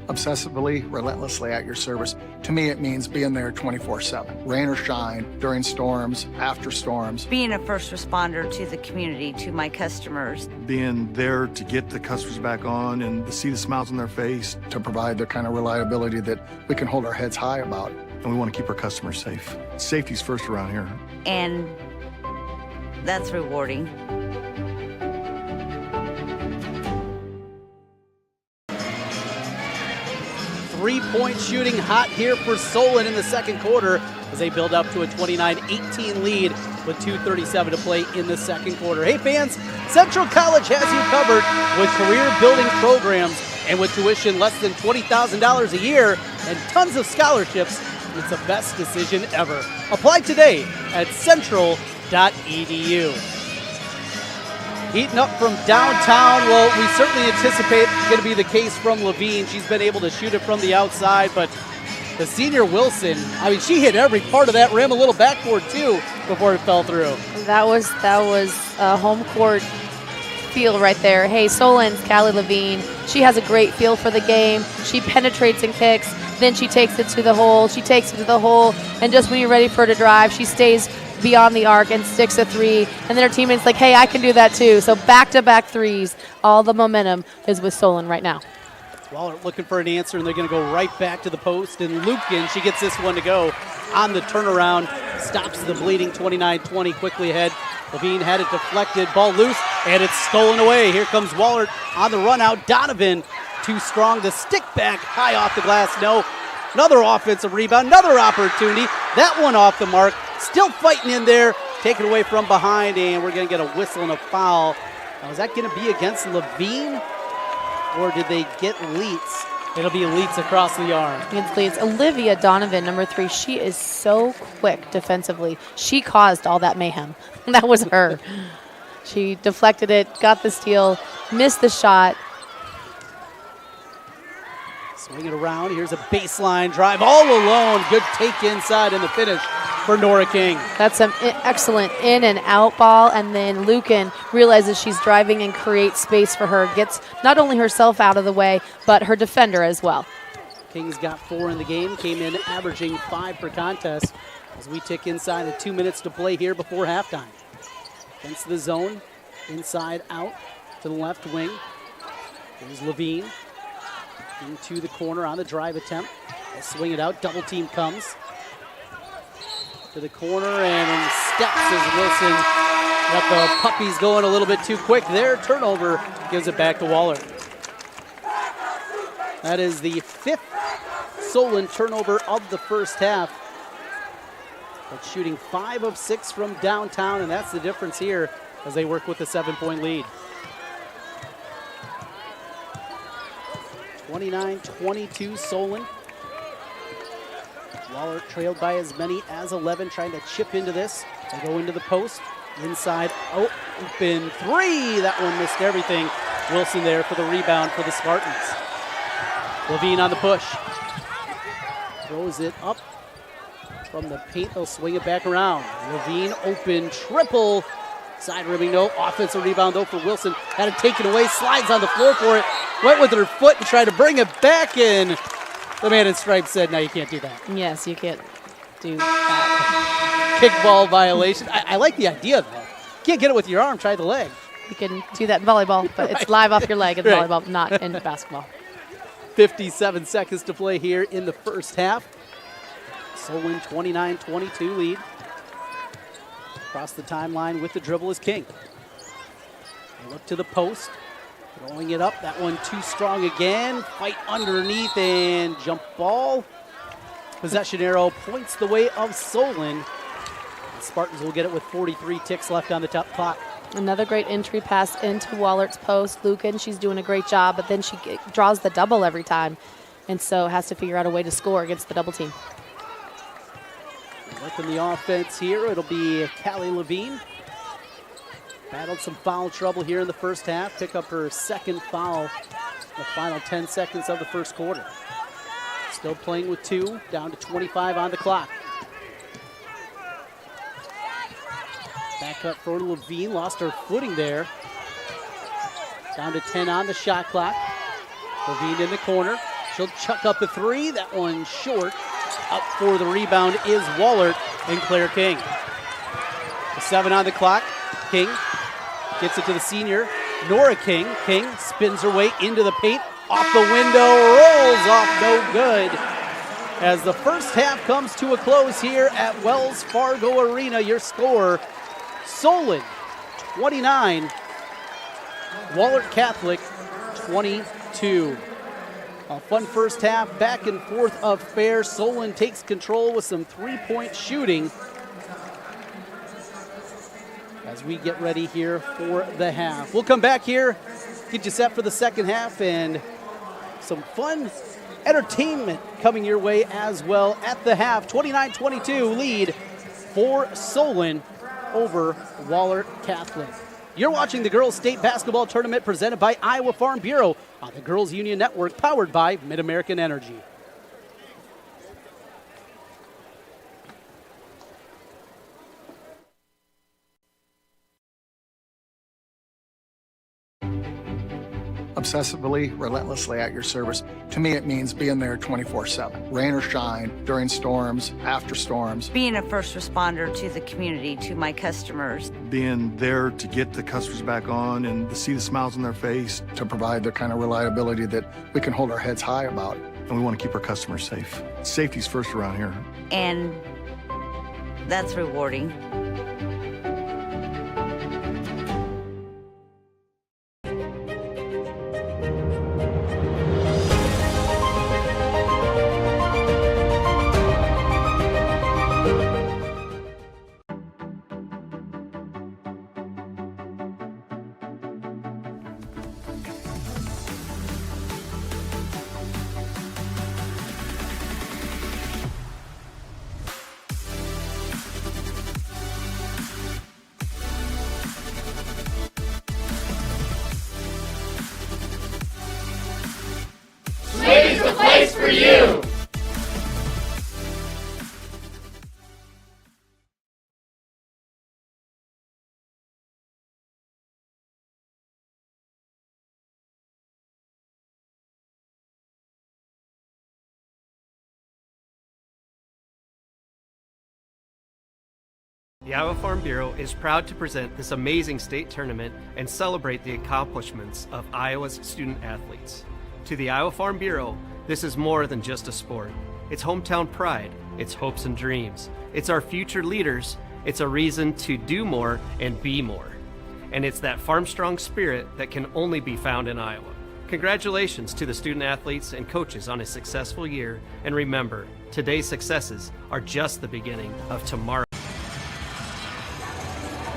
Obsessively, relentlessly at your service. To me, it means being there 24/7, rain or shine, during storms, after storms. Being a first responder to the community, to my customers. Being there to get the customers back on and to see the smiles on their face. To provide the kind of reliability that we can hold our heads high about. And we want to keep our customers safe. Safety's first around here. And that's rewarding. Three-point shooting hot here for Solon in the second quarter as they build up to a 29-18 lead with 2:37 to play in the second quarter. Hey fans, Central College has you covered with career-building programs, and with tuition less than $20,000 a year and tons of scholarships, it's the best decision ever. Apply today at central.edu. Heating up from downtown. Well, we certainly anticipate it's going to be the case from Levine. She's been able to shoot it from the outside, but the senior Wilson, I mean, she hit every part of that rim, a little backboard too, before it fell through. That was a home court feel right there. Hey, Solon's Callie Levine. She has a great feel for the game. She penetrates and kicks. Then she takes it to the hole. She takes it to the hole, and just when you're ready for her to drive, she stays beyond the arc and sticks a 3, and then her teammate's like, hey, I can do that too. So back-to-back 3s. All the momentum is with Solon right now. Wahlert looking for an answer, and they're going to go right back to the post, and Lukin, she gets this one to go on the turnaround, stops the bleeding. 29-20 quickly ahead. Levine had it deflected, ball loose, and it's stolen away. Here comes Wahlert on the run out. Donovan too strong. The stick back high off the glass. No. Another offensive rebound, another opportunity. That one off the mark. Still fighting in there. Taken away from behind, and we're going to get a whistle and a foul. Now, is that going to be against Levine, or did they get Leitz? It'll be Leitz across the arm. Against Leitz. Olivia Donovan, number 3, she is so quick defensively. She caused all that mayhem. That was her. She deflected it, got the steal, missed the shot. Swing it around. Here's a baseline drive all alone. Good take inside and the finish for Nora King. That's an excellent in and out ball, and then Lucan realizes she's driving and creates space for her. Gets not only herself out of the way, but her defender as well. King's got 4 in the game, came in averaging 5 per contest as we tick inside the 2 minutes to play here before halftime. Against the zone, inside out to the left wing. There's Levine into the corner on the drive attempt. They'll swing it out, double team comes to the corner and steps as Wilson got the puppies going a little bit too quick. Their turnover gives it back to Wahlert. That is the 5th Solon turnover of the first half. But shooting 5 of 6 from downtown, and that's the difference here as they work with the 7-point lead. 29-22 Solon. Wahlert trailed by as many as 11, trying to chip into this. They go into the post. Inside, open 3. That one missed everything. Wilson there for the rebound for the Spartans. Levine on the push. Throws it up from the paint. They'll swing it back around. Levine open triple. Side ribbing, no. Offensive rebound, though, for Wilson. Had it taken away. Slides on the floor for it. Went with her foot and tried to bring it back in. The man in stripes said, no, you can't do that. Yes, you can't do that. Kickball violation. I like the idea, though. Can't get it with your arm. Try the leg. You can do that in volleyball, but it's live off your leg in volleyball, not in basketball. 57 seconds to play here in the first half. Solon 29-22 lead. Across the timeline with the dribble is King. They look to the post. Throwing it up. That one too strong again. Fight underneath and jump ball. Possession arrow points the way of Solon. The Spartans will get it with 43 ticks left on the top clock. Another great entry pass into Wallert's post. Lucan, she's doing a great job, but then she draws the double every time, and so has to figure out a way to score against the double team. Working the offense here, it'll be Callie Levine. Battled some foul trouble here in the first half. Pick up her 2nd foul in the final 10 seconds of the first quarter. Still playing with 2, down to 25 on the clock. Back up for Levine, lost her footing there. Down to 10 on the shot clock. Levine in the corner. She'll chuck up a 3. That one short. Up for the rebound is Wahlert and Claire King. 7 on the clock. King gets it to the senior, Nora King. King spins her way into the paint. Off the window, rolls off, no good. As the first half comes to a close here at Wells Fargo Arena, your score, Solon 29, Wahlert Catholic 22. A fun first half, back and forth affair. Solon takes control with some 3-point shooting as we get ready here for the half. We'll come back here, get you set for the second half, and some fun entertainment coming your way as well at the half. 29-22 lead for Solon over Wahlert Catholic. You're watching the Girls State Basketball Tournament presented by Iowa Farm Bureau on the Girls Union Network, powered by Mid-American Energy. Obsessively, relentlessly at your service. To me, it means being there 24/7. Rain or shine, during storms, after storms. Being a first responder to the community, to my customers. Being there to get the customers back on and to see the smiles on their face. To provide the kind of reliability that we can hold our heads high about. And we want to keep our customers safe. Safety's first around here. And that's rewarding. The Iowa Farm Bureau is proud to present this amazing state tournament and celebrate the accomplishments of Iowa's student athletes. To the Iowa Farm Bureau, this is more than just a sport. It's hometown pride, it's hopes and dreams, it's our future leaders, it's a reason to do more and be more. And it's that farm-strong spirit that can only be found in Iowa. Congratulations to the student athletes and coaches on a successful year, and remember, today's successes are just the beginning of tomorrow.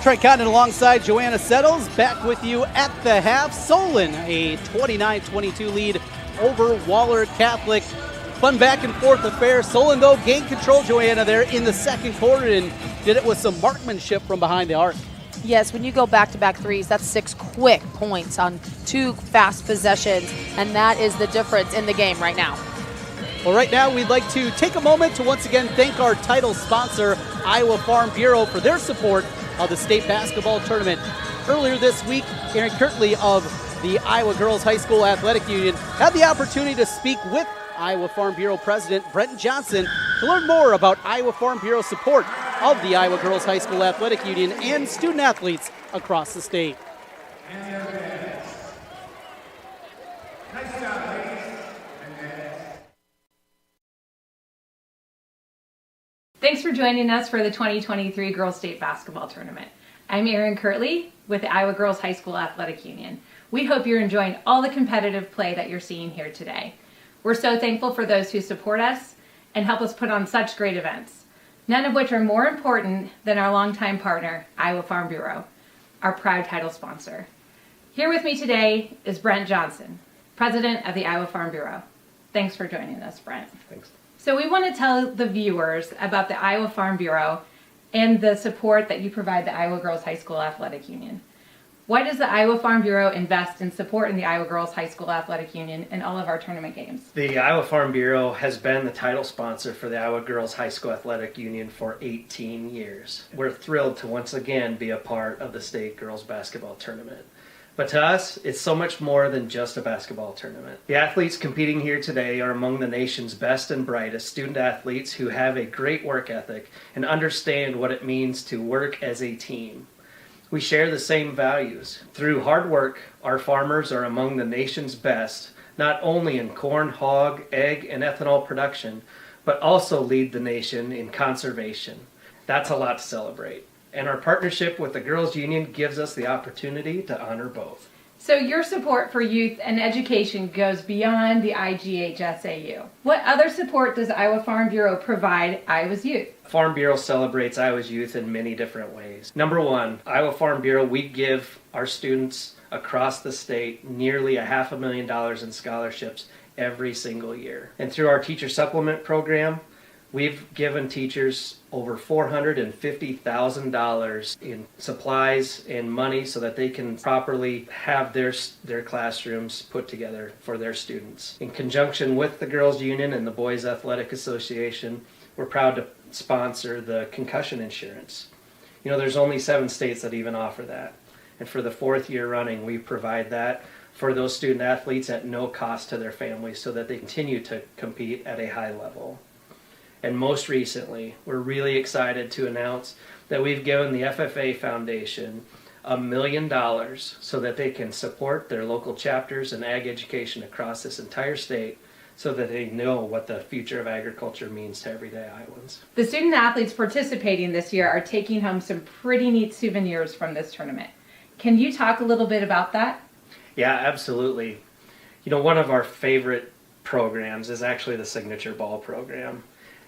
Trent Cotton alongside Joanna Settles, back with you at the half. Solon, a 29-22 lead over Wahlert Catholic. Fun back and forth affair. Solon, though, gained control, Joanna, there in the second quarter and did it with some marksmanship from behind the arc. Yes, when you go back-to-back threes, that's 6 quick points on 2 fast possessions, and that is the difference in the game right now. Well, right now we'd like to take a moment to once again thank our title sponsor, Iowa Farm Bureau, for their support of the state basketball tournament. Earlier this week, Aaron Kirtley of the Iowa Girls High School Athletic Union had the opportunity to speak with Iowa Farm Bureau President Brent Johnson to learn more about Iowa Farm Bureau's support of the Iowa Girls High School Athletic Union and student athletes across the state. Thanks for joining us for the 2023 Girls State Basketball Tournament. I'm Erin Kirtley with the Iowa Girls High School Athletic Union. We hope you're enjoying all the competitive play that you're seeing here today. We're so thankful for those who support us and help us put on such great events, none of which are more important than our longtime partner, Iowa Farm Bureau, our proud title sponsor. Here with me today is Brent Johnson, President of the Iowa Farm Bureau. Thanks for joining us, Brent. Thanks. So we want to tell the viewers about the Iowa Farm Bureau and the support that you provide the Iowa Girls High School Athletic Union. Why does the Iowa Farm Bureau invest in supporting the Iowa Girls High School Athletic Union in all of our tournament games? The Iowa Farm Bureau has been the title sponsor for the Iowa Girls High School Athletic Union for 18 years. We're thrilled to once again be a part of the state girls basketball tournament. But to us, it's so much more than just a basketball tournament. The athletes competing here today are among the nation's best and brightest student athletes who have a great work ethic and understand what it means to work as a team. We share the same values. Through hard work, our farmers are among the nation's best, not only in corn, hog, egg, and ethanol production, but also lead the nation in conservation. That's a lot to celebrate. And our partnership with the Girls Union gives us the opportunity to honor both. So your support for youth and education goes beyond the IGHSAU. What other support does Iowa Farm Bureau provide Iowa's youth? Farm Bureau celebrates Iowa's youth in many different ways. Number one, Iowa Farm Bureau, we give our students across the state nearly $500,000 in scholarships every single year. And through our teacher supplement program, we've given teachers over $450,000 in supplies and money so that they can properly have their classrooms put together for their students. In conjunction with the Girls Union and the Boys Athletic Association, we're proud to sponsor the concussion insurance. You know, there's only 7 states that even offer that. And for the 4th year running, we provide that for those student athletes at no cost to their families so that they continue to compete at a high level. And most recently, we're really excited to announce that we've given the FFA Foundation $1 million so that they can support their local chapters and ag education across this entire state so that they know what the future of agriculture means to everyday Iowans. The student athletes participating this year are taking home some pretty neat souvenirs from this tournament. Can you talk a little bit about that? Yeah, absolutely. You know, one of our favorite programs is actually the Signature Ball program.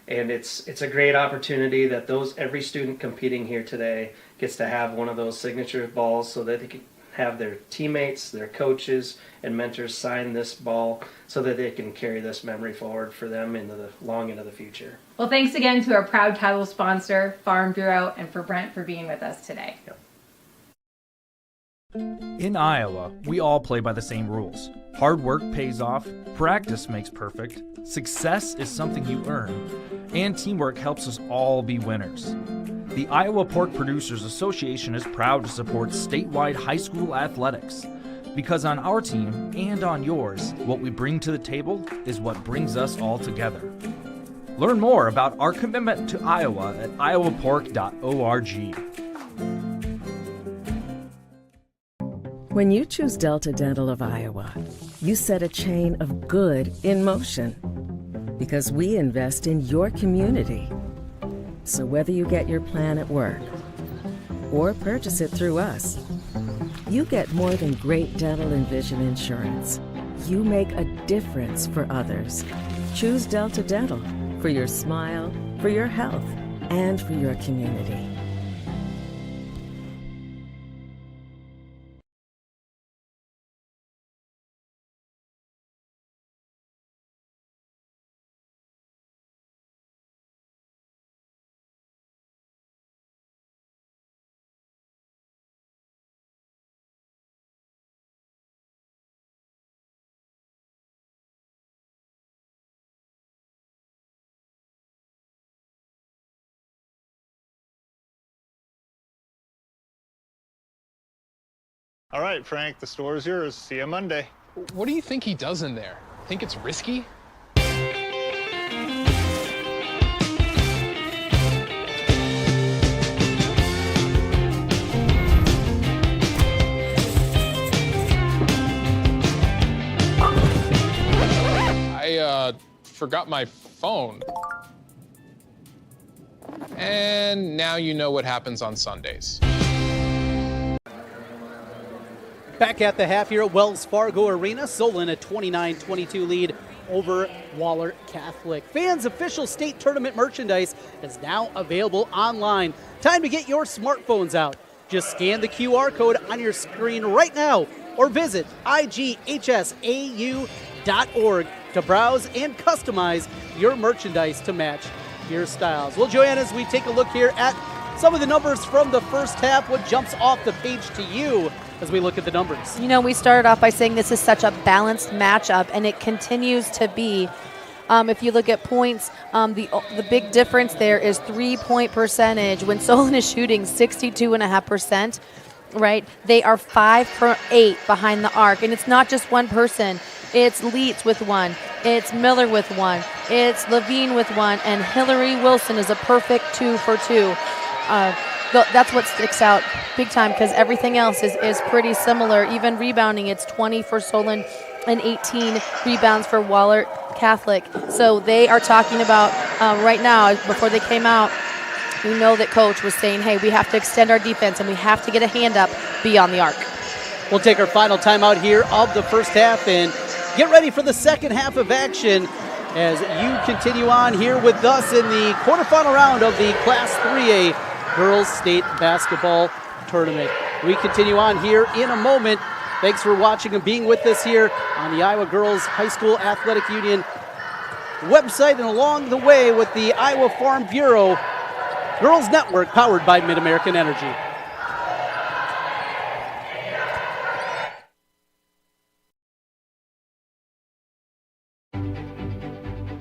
And it's a great opportunity that every student competing here today gets to have one of those signature balls so that they can have their teammates, their coaches, and mentors sign this ball so that they can carry this memory forward for them long into the future. Well, thanks again to our proud title sponsor, Farm Bureau, and for Brent for being with us today. Yep. In Iowa, we all play by the same rules. Hard work pays off, practice makes perfect, success is something you earn, and teamwork helps us all be winners. The Iowa Pork Producers Association is proud to support statewide high school athletics. Because on our team and on yours, what we bring to the table is what brings us all together. Learn more about our commitment to Iowa at iowapork.org. When you choose Delta Dental of Iowa, you set a chain of good in motion because we invest in your community. So whether you get your plan at work or purchase it through us, you get more than great dental and vision insurance. You make a difference for others. Choose Delta Dental for your smile, for your health, and for your community. All right, Frank, the store is yours. See you Monday. What do you think he does in there? Think it's risky? I forgot my phone. And now you know what happens on Sundays. Back at the half here at Wells Fargo Arena, Solon a 29-22 lead over Wahlert Catholic. Fans' official state tournament merchandise is now available online. Time to get your smartphones out. Just scan the QR code on your screen right now or visit IGHSAU.org to browse and customize your merchandise to match your styles. Well, Joanne, as we take a look here at some of the numbers from the first half, what jumps off the page to you as we look at the numbers? You know, we started off by saying this is such a balanced matchup, and it continues to be. If you look at points, the big difference there is 3-point percentage. When Solon is shooting 62.5%, right, they are 5 for 8 behind the arc. And it's not just one person. It's Leitz with 1. It's Miller with 1. It's Levine with 1. And Hillary Wilson is a perfect 2 for 2. That's what sticks out big time because everything else is pretty similar. Even rebounding, it's 20 for Solon and 18 rebounds for Wahlert Catholic. So they are talking about right now, before they came out, we know that coach was saying, hey, we have to extend our defense and we have to get a hand up beyond the arc. We'll take our final timeout here of the first half and get ready for the second half of action as you continue on here with us in the quarterfinal round of the Class 3A Girls State Basketball Tournament. We continue on here in a moment. Thanks for watching and being with us here on the Iowa Girls High School Athletic Union website and along the way with the Iowa Farm Bureau Girls Network powered by Mid-American Energy.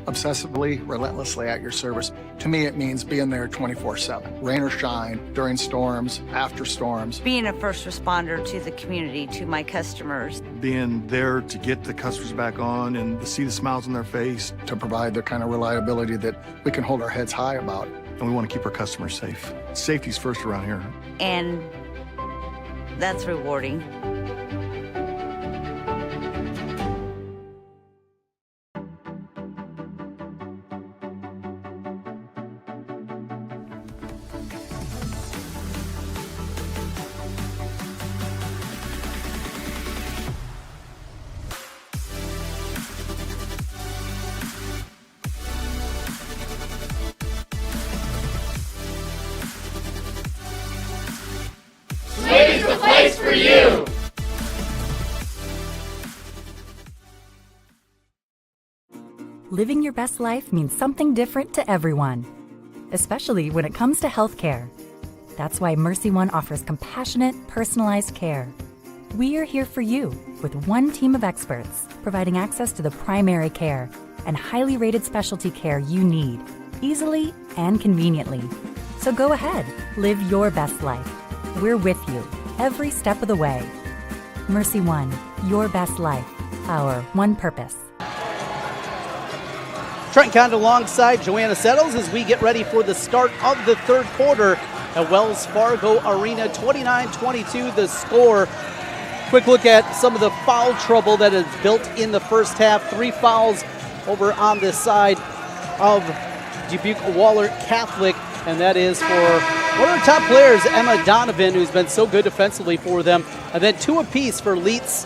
Obsessively, relentlessly at your service. To me, it means being there 24/7, rain or shine, during storms, after storms. Being a first responder to the community, to my customers. Being there to get the customers back on and to see the smiles on their face. To provide the kind of reliability that we can hold our heads high about. And we want to keep our customers safe. Safety's first around here. And that's rewarding. Slate's the place for you! Living your best life means something different to everyone, especially when it comes to healthcare. That's why Mercy One offers compassionate, personalized care. We are here for you with one team of experts, providing access to the primary care and highly rated specialty care you need, easily and conveniently. So go ahead, live your best life. We're with you every step of the way. Mercy One, your best life, our one purpose. Trent Condon alongside Joanna Settles as we get ready for the start of the third quarter at Wells Fargo Arena. 29-22 the score. Quick look at some of the foul trouble that is built in the first half. 3 fouls over on this side of Dubuque Wahlert Catholic, and that is for one of our top players, Emma Donovan, who's been so good defensively for them. And then 2 apiece for Leitz,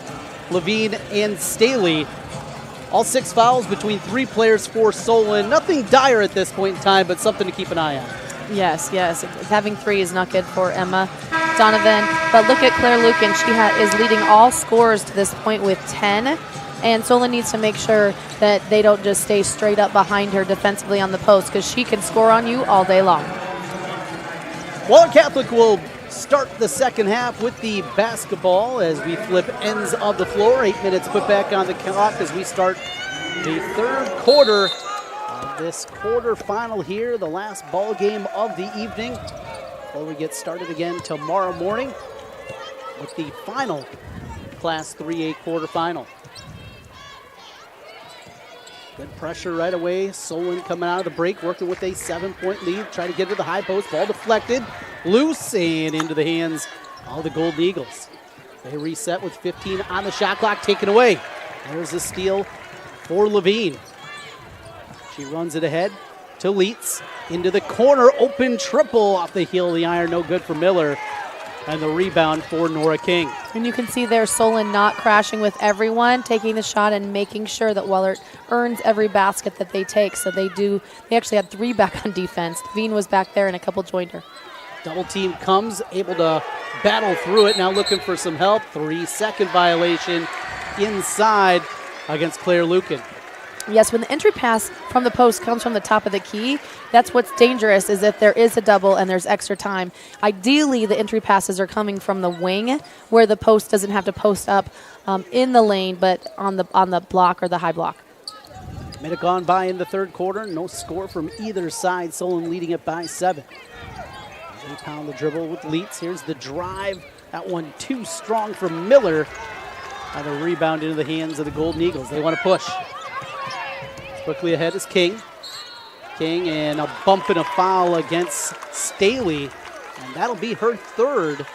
Levine, and Staley. All 6 fouls between 3 players for Solon. Nothing dire at this point in time, but something to keep an eye on. Yes. Having 3 is not good for Emma Donovan. But look at Claire Lucan. She is leading all scorers to this point with 10. And Solon needs to make sure that they don't just stay straight up behind her defensively on the post, because she can score on you all day long. Wahlert Catholic will start the second half with the basketball as we flip ends of the floor. 8 minutes put back on the clock as we start the third quarter of this quarterfinal here, the last ball game of the evening, before we get started again tomorrow morning with the final Class 3A quarterfinal. Good pressure right away. Solon coming out of the break, working with a 7-point lead. Try to get to the high post. Ball deflected. Loose and into the hands of the Golden Eagles. They reset with 15 on the shot clock, taken away. There's a steal for Levine. She runs it ahead to Leitz. Into the corner. Open triple off the heel of the iron. No good for Miller. And the rebound for Nora King. And you can see there Solon not crashing with everyone, taking the shot and making sure that Wahlert earns every basket that they take. So they actually had 3 back on defense. Veen was back there and a couple joined her. Double team comes, able to battle through it. Now looking for some help. 3-second violation inside against Claire Lucan. Yes, when the entry pass from the post comes from the top of the key, that's what's dangerous, is if there is a double and there's extra time. Ideally, the entry passes are coming from the wing, where the post doesn't have to post up in the lane, but on the block or the high block. Minute gone by in the third quarter. No score from either side. Solon leading it by 7. They pound the dribble with Leitz. Here's the drive. That one too strong for Miller. And a rebound into the hands of the Golden Eagles. They want to push. Quickly ahead is King. King and a bump and a foul against Staley. And that'll be her 3rd.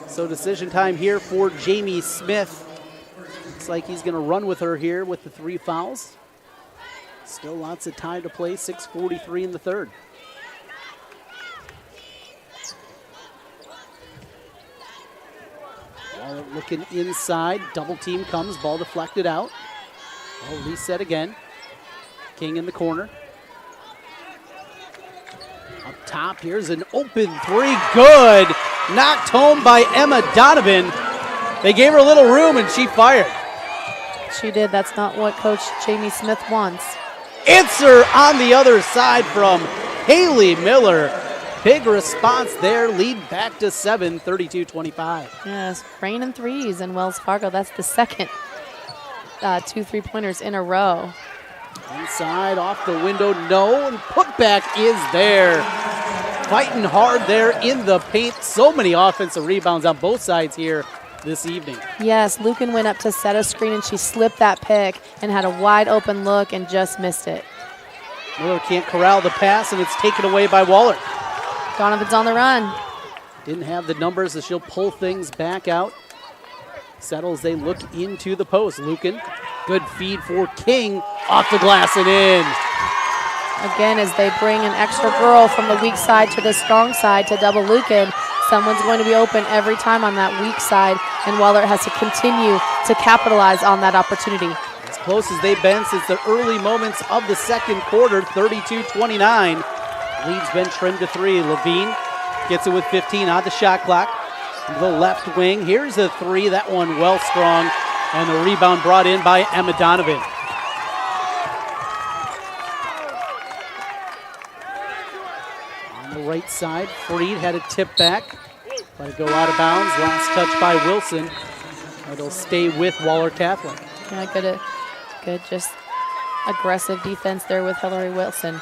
So decision time here for Jamie Smith. Looks like he's going to run with her here with the 3 fouls. Still lots of time to play. 6:43 in the third. Wahlert looking inside. Double team comes. Ball deflected out. Oh, reset again. King in the corner. Up top, here's an open 3. Good. Knocked home by Emma Donovan. They gave her a little room and she fired. She did. That's not what Coach Jamie Smith wants. Answer on the other side from Haley Miller. Big response there. Lead back to 7, 32-25. Yes, rain and 3s in Wells Fargo. That's the second 2 3-pointers in a row. Inside, off the window, no, and putback is there. Fighting hard there in the paint. So many offensive rebounds on both sides here this evening. Yes, Lucan went up to set a screen and she slipped that pick and had a wide open look and just missed it. Miller can't corral the pass and it's taken away by Wahlert. Donovan's on the run. Didn't have the numbers, so she'll pull things back out. Settles, they look into the post. Lucan, good feed for King, off the glass and in. Again, as they bring an extra girl from the weak side to the strong side to double Lucan, someone's going to be open every time on that weak side, and Wahlert has to continue to capitalize on that opportunity. As close as they've been since the early moments of the second quarter, 32-29. Lead's been trimmed to 3. Levine gets it with 15 on the shot clock. The left wing, here's a 3, that one well strong, and the rebound brought in by Emma Donovan. On the right side, Freed had a tip back, let it go out of bounds, last touch by Wilson. It'll stay with Wahlert Catholic. Yeah, good just aggressive defense there with Hillary Wilson.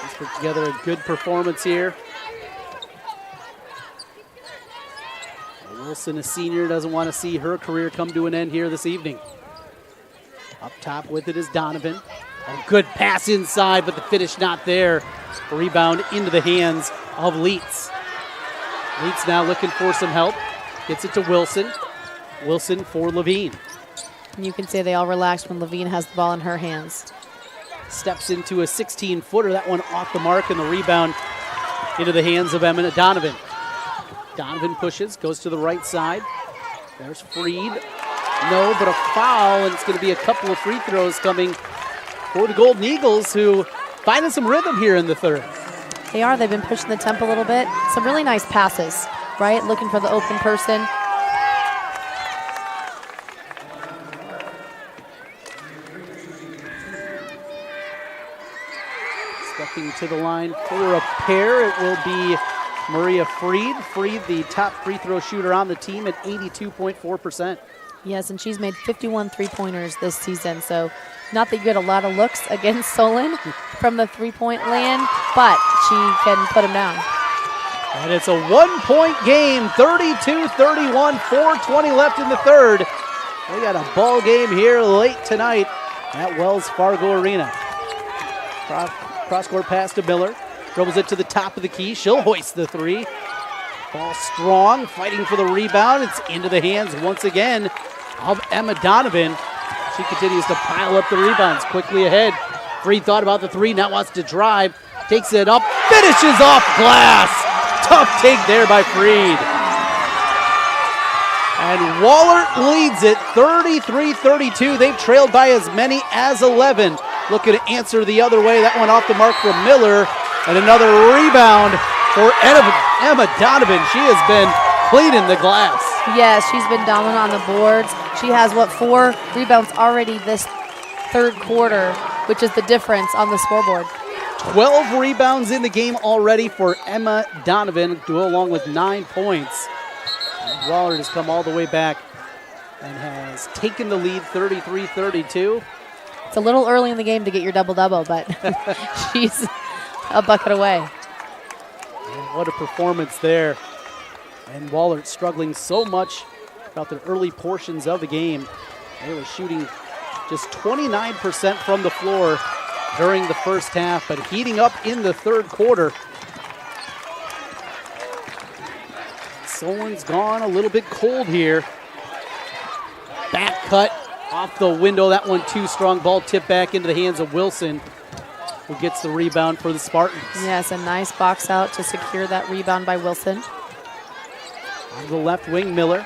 Let's put together a good performance here. Wilson, a senior, doesn't want to see her career come to an end here this evening. Up top with it is Donovan. A good pass inside, but the finish not there. Rebound into the hands of Leitz. Leitz now looking for some help. Gets it to Wilson. Wilson for Levine. And you can say they all relaxed when Levine has the ball in her hands. Steps into a 16-footer. That one off the mark, and the rebound into the hands of Emma Donovan. Donovan pushes, goes to the right side. There's Freed. No, but a foul, and it's going to be a couple of free throws coming for the Golden Eagles, who finding some rhythm here in the third. They are. They've been pushing the tempo a little bit. Some really nice passes, right? Looking for the open person. Stepping to the line for a pair, it will be Maria Freed. Freed, the top free throw shooter on the team at 82.4%. Yes, and she's made 51 three-pointers this season, so not that you get a lot of looks against Solon from the three-point land, but she can put them down. And it's a one-point game, 32-31, 4:20 left in the third. We got a ball game here late tonight at Wells Fargo Arena. Cross-court pass to Miller. Dribbles it to the top of the key. She'll hoist the three. Ball strong, fighting for the rebound. It's into the hands once again of Emma Donovan. She continues to pile up the rebounds. Quickly ahead. Freed thought about the three, now wants to drive. Takes it up, finishes off glass. Tough take there by Freed. And Wahlert leads it 33-32. They've trailed by as many as 11. Looking to answer the other way. That one off the mark from Miller. And another rebound for Emma Donovan. She has been cleaning the glass. Yes, she's been dominant on the boards. She has, 4 rebounds already this third quarter, which is the difference on the scoreboard. 12 rebounds in the game already for Emma Donovan, along with 9 points. Wahlert has come all the way back and has taken the lead 33-32. It's a little early in the game to get your double-double, but she's a bucket away. And what a performance there. And Wahlert struggling so much throughout the early portions of the game. They were shooting just 29% from the floor during the first half, but heating up in the third quarter. Solon's gone a little bit cold here. Back cut off the window. That one too strong. Ball tipped back into the hands of Wilson, who gets the rebound for the Spartans. Yes, a nice box out to secure that rebound by Wilson. On the left wing, Miller.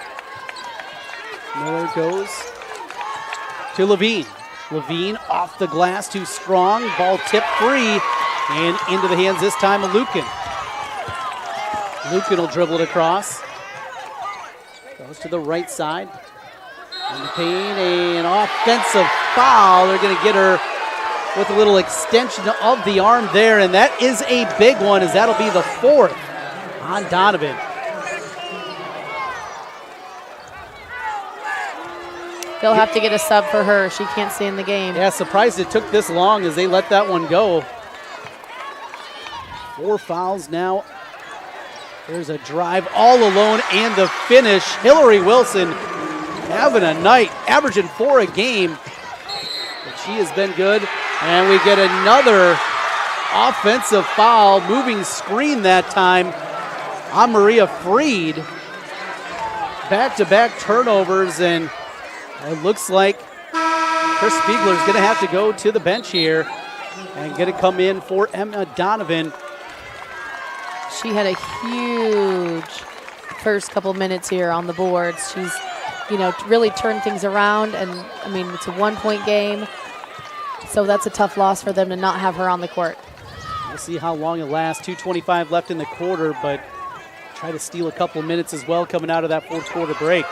Miller goes to Levine. Levine off the glass, too strong. Ball tipped free and into the hands this time of Lukin. Lukin will dribble it across. Goes to the right side. In the paint, an offensive foul. They're going to get her with a little extension of the arm there, and that is a big one, as that'll be the 4th on Donovan. They'll have to get a sub for her. She can't stay in the game. Yeah, surprised it took this long as they let that one go. 4 fouls now. There's a drive all alone and the finish. Hillary Wilson having a night, averaging 4 a game. But she has been good. And we get another offensive foul, moving screen that time on Maria Freed. Back-to-back turnovers, and it looks like Chris Spiegler is going to have to go to the bench here and going to come in for Emma Donovan. She had a huge first couple minutes here on the boards. She's, really turned things around, and, it's a 1-point game, so that's a tough loss for them to not have her on the court. We'll see how long it lasts. 2:25 left in the quarter, but try to steal a couple of minutes as well coming out of that fourth quarter break.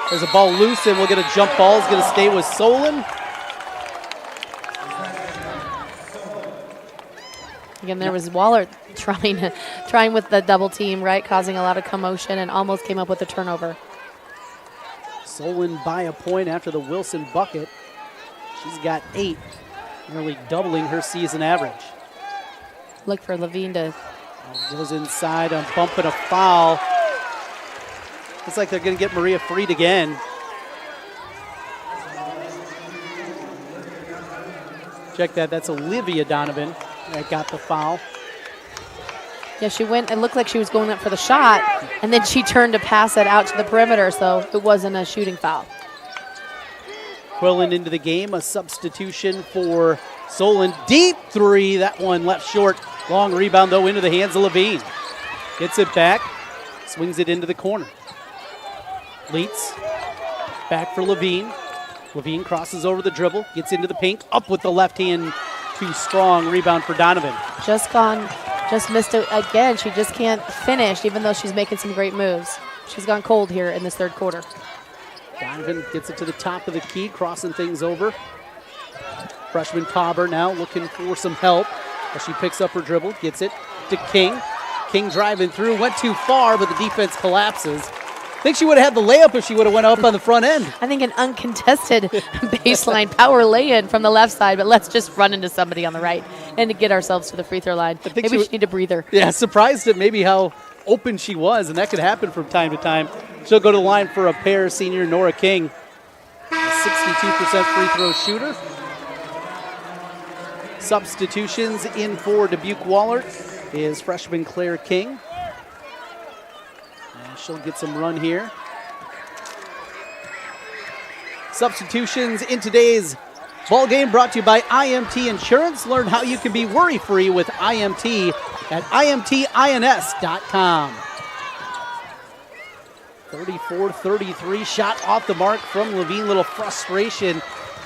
There's a ball loose, and we'll get a jump ball. It's going to stay with Solon. Again, there was Wahlert trying with the double team, right, causing a lot of commotion, and almost came up with a turnover. Solon by a point after the Wilson bucket. She's got 8, nearly doubling her season average. Look for Levine to... Goes inside, on bump and a foul. Looks like they're going to get Maria Freed again. Check that. That's Olivia Donovan that got the foul. Yeah, she went, it looked like she was going up for the shot, and then she turned to pass it out to the perimeter, so it wasn't a shooting foul. Quillen into the game, a substitution for Solon. Deep three, that one left short. Long rebound, though, into the hands of Levine. Gets it back, swings it into the corner. Leitz, back for Levine. Levine crosses over the dribble, gets into the paint, up with the left hand, too strong. Rebound for Donovan. Just missed it again. She just can't finish, even though she's making some great moves. She's gone cold here in this third quarter. Donovan gets it to the top of the key, crossing things over. Freshman Tauber now looking for some help as she picks up her dribble, gets it to King. King driving through, went too far, but the defense collapses. I think she would have had the layup if she would have went up on the front end. I think an uncontested baseline power lay-in from the left side, but let's just run into somebody on the right and to get ourselves to the free throw line. Maybe she need a breather. Yeah, surprised at maybe how open she was, and that could happen from time to time. She'll go to the line for a pair, senior Nora King, a 62% free throw shooter. Substitutions in for Dubuque Wahlert is freshman Claire King. And she'll get some run here. Substitutions in today's ball game brought to you by IMT Insurance. Learn how you can be worry-free with IMT at IMTINS.com. 34-33, shot off the mark from Levine. Little frustration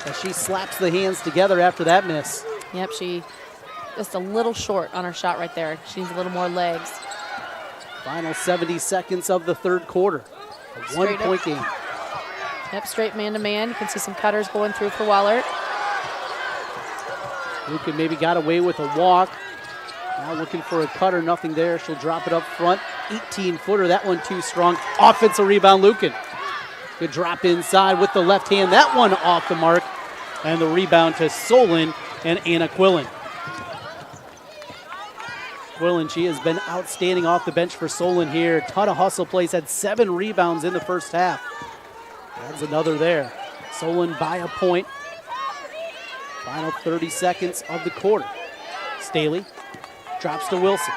as she slaps the hands together after that miss. Yep, she just a little short on her shot right there. She needs a little more legs. Final 70 seconds of the third quarter. A one-point game. Yep, straight man-to-man. You can see some cutters going through for Wahlert. Lucan maybe got away with a walk. Now looking for a cutter, nothing there. She'll drop it up front. 18-footer, that one too strong. Offensive rebound, Lucan. Good drop inside with the left hand. That one off the mark. And the rebound to Solon and Anna Quillen. Quillen, she has been outstanding off the bench for Solon here. Ton of hustle plays, had 7 rebounds in the first half. Adds another there. Solon by a point. Final 30 seconds of the quarter. Staley drops to Wilson.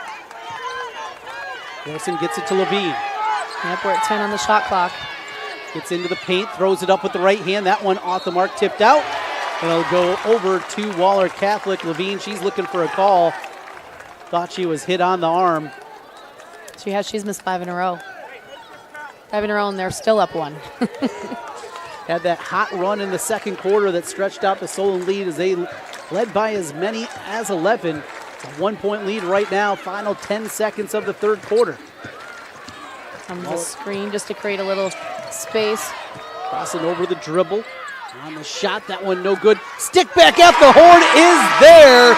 Wilson gets it to Levine. Yep, we're at 10 on the shot clock. Gets into the paint, throws it up with the right hand. That one off the mark, tipped out. It'll go over to Wahlert Catholic. Levine, she's looking for a call. Thought she was hit on the arm. She's missed 5 in a row. 5 in a row, and they're still up 1. Had that hot run in the second quarter that stretched out the Solon lead as they led by as many as 11. It's a 1-point lead right now. Final 10 seconds of the third quarter. On the screen just to create a little space. Crossing over the dribble. On the shot, that one no good. Stick back at the horn is there.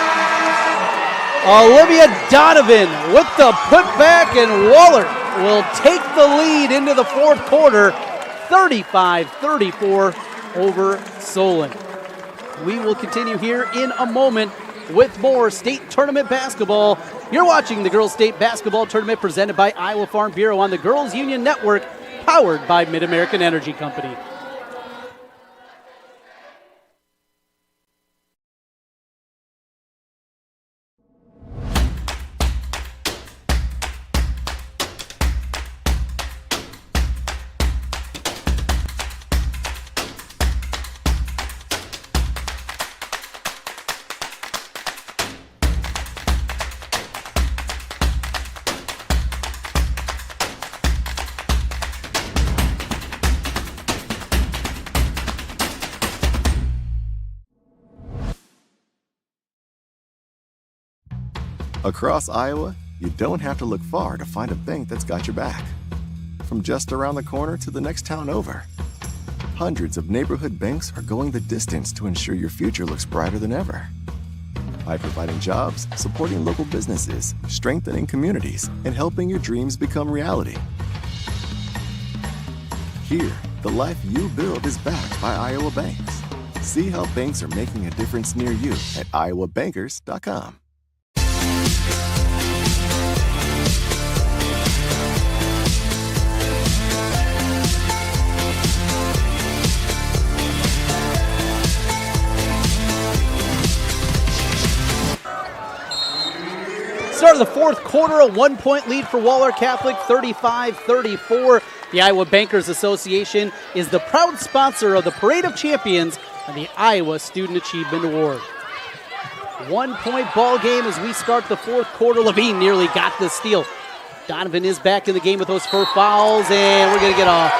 Olivia Donovan with the putback, and Wahlert will take the lead into the fourth quarter, 35-34 over Solon. We will continue here in a moment with more state tournament basketball. You're watching the Girls State Basketball Tournament presented by Iowa Farm Bureau on the Girls Union Network, powered by Mid-American Energy Company. Across Iowa, you don't have to look far to find a bank that's got your back. From just around the corner to the next town over, hundreds of neighborhood banks are going the distance to ensure your future looks brighter than ever. By providing jobs, supporting local businesses, strengthening communities, and helping your dreams become reality. Here, the life you build is backed by Iowa banks. See how banks are making a difference near you at iowabankers.com. Start of the fourth quarter, a 1-point lead for Wahlert Catholic, 35-34. The Iowa Bankers Association is the proud sponsor of the Parade of Champions and the Iowa Student Achievement Award. 1-point ball game as we start the fourth quarter. Levine nearly got the steal. Donovan is back in the game with those 4 fouls, and we're going to get a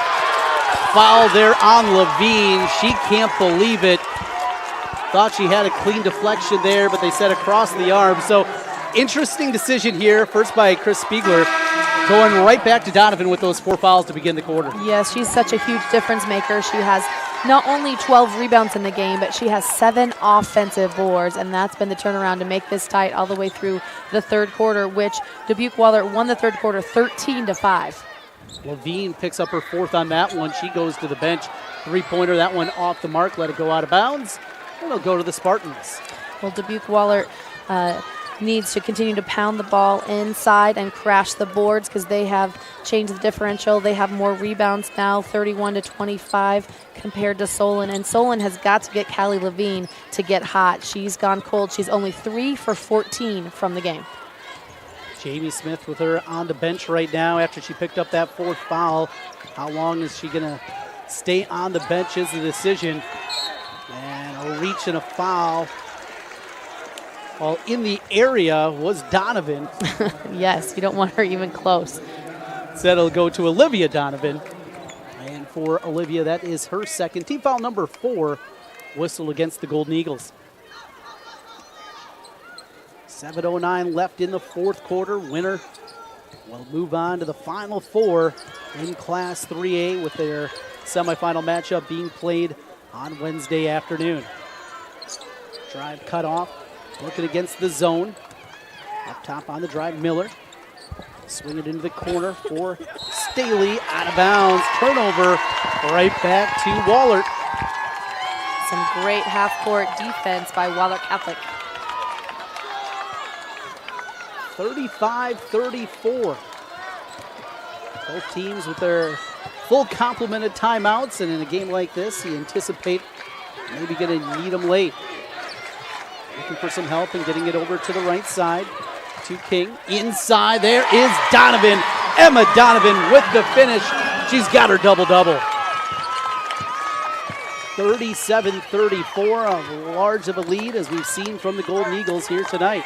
foul there on Levine. She can't believe it. Thought she had a clean deflection there, but they said across the arm. So interesting decision here, first by Chris Spiegler, going right back to Donovan with those 4 fouls to begin the quarter. Yes, she's such a huge difference maker. She has not only 12 rebounds in the game, but she has 7 offensive boards, and that's been the turnaround to make this tight all the way through the third quarter, which Dubuque Wahlert won the third quarter 13-5. Levine picks up her 4th on that one. She goes to the bench. 3-pointer, that one off the mark, let it go out of bounds. And it'll go to the Spartans. Well, Dubuque Wahlert needs to continue to pound the ball inside and crash the boards because they have changed the differential. They have more rebounds now, 31-25 compared to Solon. And Solon has got to get Callie Levine to get hot. She's gone cold. She's only 3 for 14 from the game. Jamie Smith with her on the bench right now after she picked up that 4th foul. How long is she going to stay on the bench is the decision. And a reach and a foul. Well, in the area was Donovan. Yes, you don't want her even close. So that'll go to Olivia Donovan. And for Olivia, that is her 2nd. Team foul number 4, whistle against the Golden Eagles. 7:09 left in the fourth quarter. Winner will move on to the Final Four in Class 3A with their semifinal matchup being played on Wednesday afternoon. Drive cut off. Looking against the zone. Up top on the drive, Miller. Swing it into the corner for Staley. Out of bounds. Turnover right back to Wahlert. Some great half-court defense by Wahlert Catholic. 35-34. Both teams with their full complement of timeouts, and in a game like this, you anticipate maybe going to need them late. Looking for some help and getting it over to the right side to King. Inside there is Donovan. Emma Donovan with the finish. She's got her double-double. 37-34, a large of a lead as we've seen from the Golden Eagles here tonight.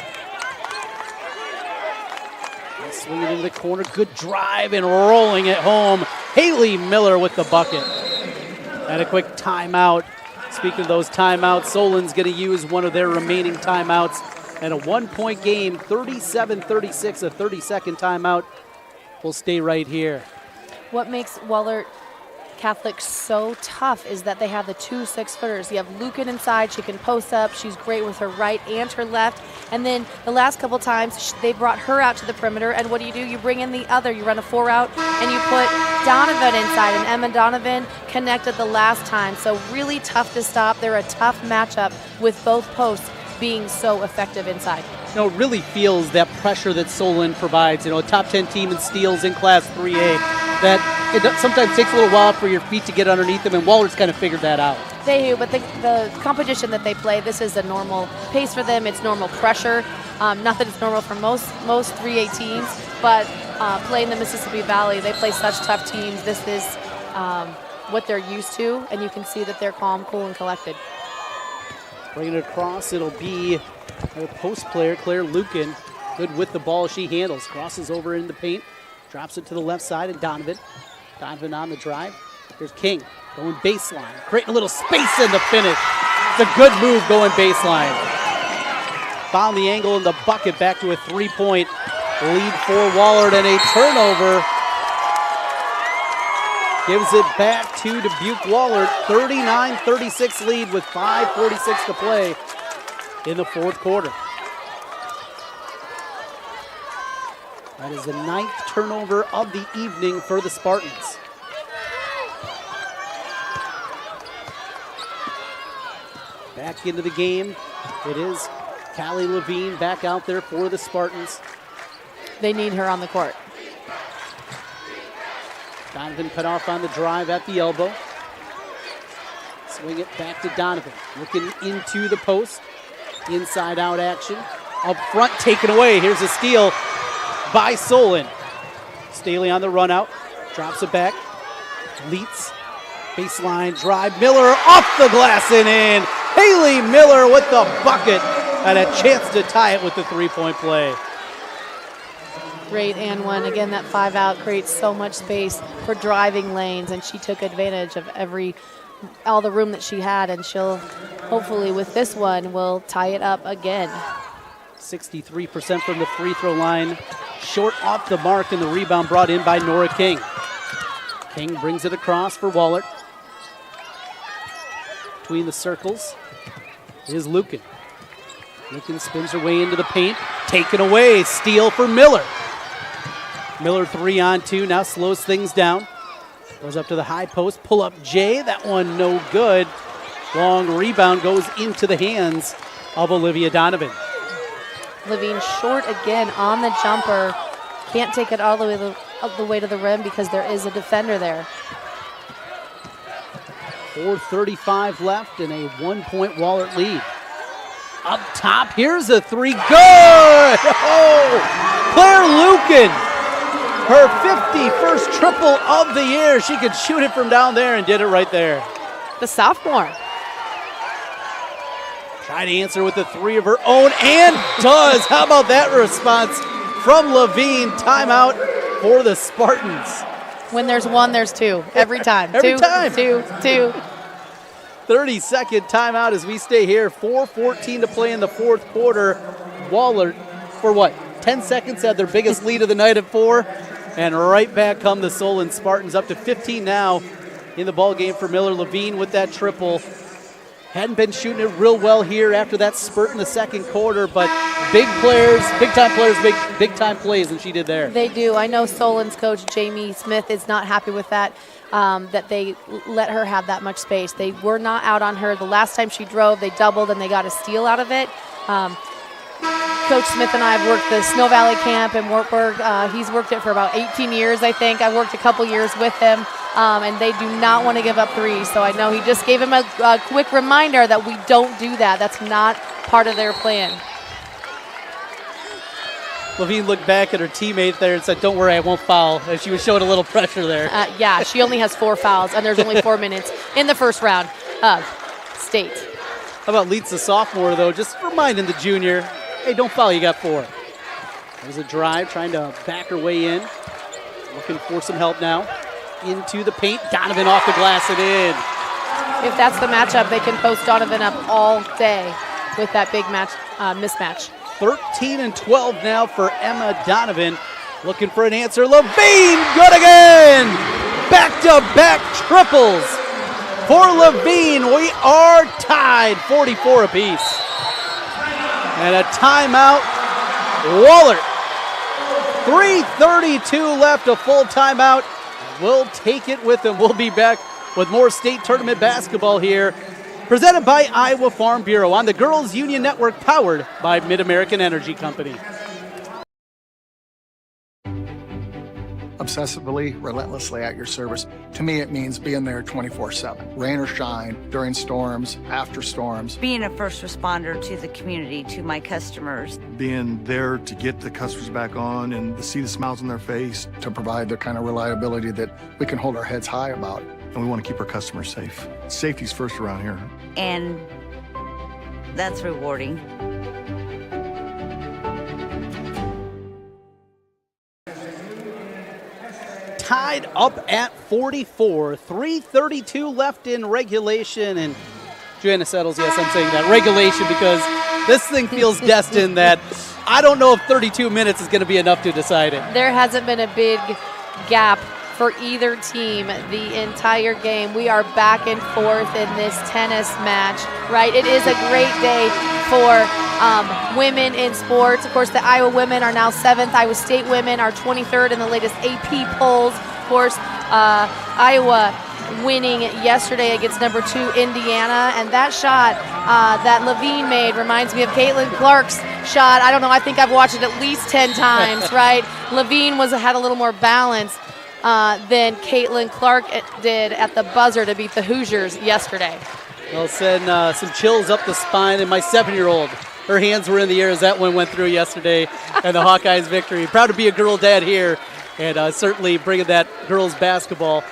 Swing it into the corner, good drive and rolling it home. Haley Miller with the bucket. And a quick timeout. Speaking of those timeouts, Solon's going to use one of their remaining timeouts. And a 1-point game, 37-36, a 30-second timeout. We'll stay right here. What makes Wahlert Catholic so tough is that they have the 2 6-footers. You have Lucan inside. She can post up. She's great with her right and her left. And then the last couple times, they brought her out to the perimeter. And what do? You bring in the other. You run a 4-out, and you put Donovan inside. And Emma Donovan connected the last time. So really tough to stop. They're a tough matchup with both posts being so effective inside. You know, it really feels that pressure that Solon provides. You know, a top 10 team in steals in Class 3A. That it sometimes takes a little while for your feet to get underneath them, and Waller's kind of figured that out. They do, but the competition that they play, this is a normal pace for them. It's normal pressure. Not that it's normal for most 3A teams, but playing the Mississippi Valley, they play such tough teams. This is what they're used to, and you can see that they're calm, cool, and collected. Bringing it across, it'll be our post player, Claire Lucan. Good with the ball, she handles. Crosses over in the paint, drops it to the left side, and Donovan. Donovan on the drive. There's King going baseline, creating a little space in the finish. It's a good move going baseline. Found the angle in the bucket, back to a 3-point lead for Wahlert, and a turnover gives it back to Dubuque Wahlert. 39-36 lead with 5:46 to play in the fourth quarter. That is the 9th turnover of the evening for the Spartans. Back into the game, it is Callie Levine back out there for the Spartans. They need her on the court. Donovan cut off on the drive at the elbow. Swing it back to Donovan. Looking into the post. Inside out action. up front, taken away. Here's a steal by Solon. Staley on the run out, drops it back. Leets, baseline drive. Miller off the glass and in. Haley Miller with the bucket and a chance to tie it with the three-point play. Great and one. Again, that 5-out creates so much space for driving lanes, and she took advantage of all the room that she had, and she'll hopefully with this one will tie it up again. 63% from the free throw line, short off the mark, and the rebound brought in by Nora King. King brings it across for Wahlert. Between the circles is Lucan. Lucan spins her way into the paint, taken away, steal for Miller. Miller 3-on-2, now slows things down. Goes up to the high post, pull up Jay, that one no good. Long rebound goes into the hands of Olivia Donovan. Levine short again on the jumper. Can't take it all the way to the rim because there is a defender there. 4:35 left and a 1-point Wahlert lead. Up top, here's a three, good! Oh, Claire Lucan, her 51st triple of the year. She could shoot it from down there and did it right there. The sophomore. Trying to answer with a three of her own and does. How about that response from Levine? Timeout for the Spartans. When there's one, there's two. Every time. Every time. Two. 30-second timeout as we stay here. 4:14 to play in the fourth quarter. Wahlert, for what, 10 seconds, had their biggest lead of the night at 4. And right back come the Solon Spartans, up to 15 now in the ball game for Miller. Levine with that triple. Hadn't been shooting it real well here after that spurt in the second quarter, but big-time players, big-time plays, and she did there. They do. I know Solon's coach, Jamie Smith, is not happy with that, that they let her have that much space. They were not out on her. The last time she drove, they doubled, and they got a steal out of it. Coach Smith and I have worked the Snow Valley camp in Wartburg. He's worked it for about 18 years, I think. I worked a couple years with him, and they do not want to give up threes. So I know he just gave him a quick reminder that we don't do that. That's not part of their plan. Levine looked back at her teammate there and said, "Don't worry, I won't foul," as she was showing a little pressure there. Yeah, she only has 4 fouls, and there's only 4 minutes in the first round of state. How about Leets, the sophomore, though, just reminding the junior, hey, don't foul, you got 4. There's a drive, trying to back her way in. Looking for some help now. Into the paint, Donovan off the glass and in. If that's the matchup, they can post Donovan up all day with that big mismatch. 13 and 12 now for Emma Donovan. Looking for an answer. Levine, good again! Back-to-back triples for Levine. We are tied, 44 apiece. And a timeout, Wahlert. 3:32 left, a full timeout. We'll take it with them. We'll be back with more state tournament basketball here, presented by Iowa Farm Bureau on the Girls Union Network, powered by Mid-American Energy Company. Obsessively, relentlessly at your service. To me, it means being there 24/7. Rain or shine, during storms, after storms. Being a first responder to the community, to my customers. Being there to get the customers back on and to see the smiles on their face. To provide the kind of reliability that we can hold our heads high about. And we want to keep our customers safe. Safety's first around here. And that's rewarding. Tied up at 44, 3:32 left in regulation. And Joanna Settles, yes, I'm saying that, regulation, because this thing feels destined that I don't know if 32 minutes is going to be enough to decide it. There hasn't been a big gap for either team the entire game. We are back and forth in this tennis match, right? It is a great day for women in sports. Of course, the Iowa women are now 7th. Iowa State women are 23rd in the latest AP polls. Of course, Iowa winning yesterday against number 2 Indiana, and that shot that Levine made reminds me of Caitlin Clark's shot. I don't know, I think I've watched it at least 10 times, right? Levine had a little more balance than Caitlin Clark did at the buzzer to beat the Hoosiers yesterday. I'll send some chills up the spine, and my 7-year-old her hands were in the air as that one went through yesterday, and the Hawkeyes victory. Proud to be a girl dad here, and certainly bringing that girls basketball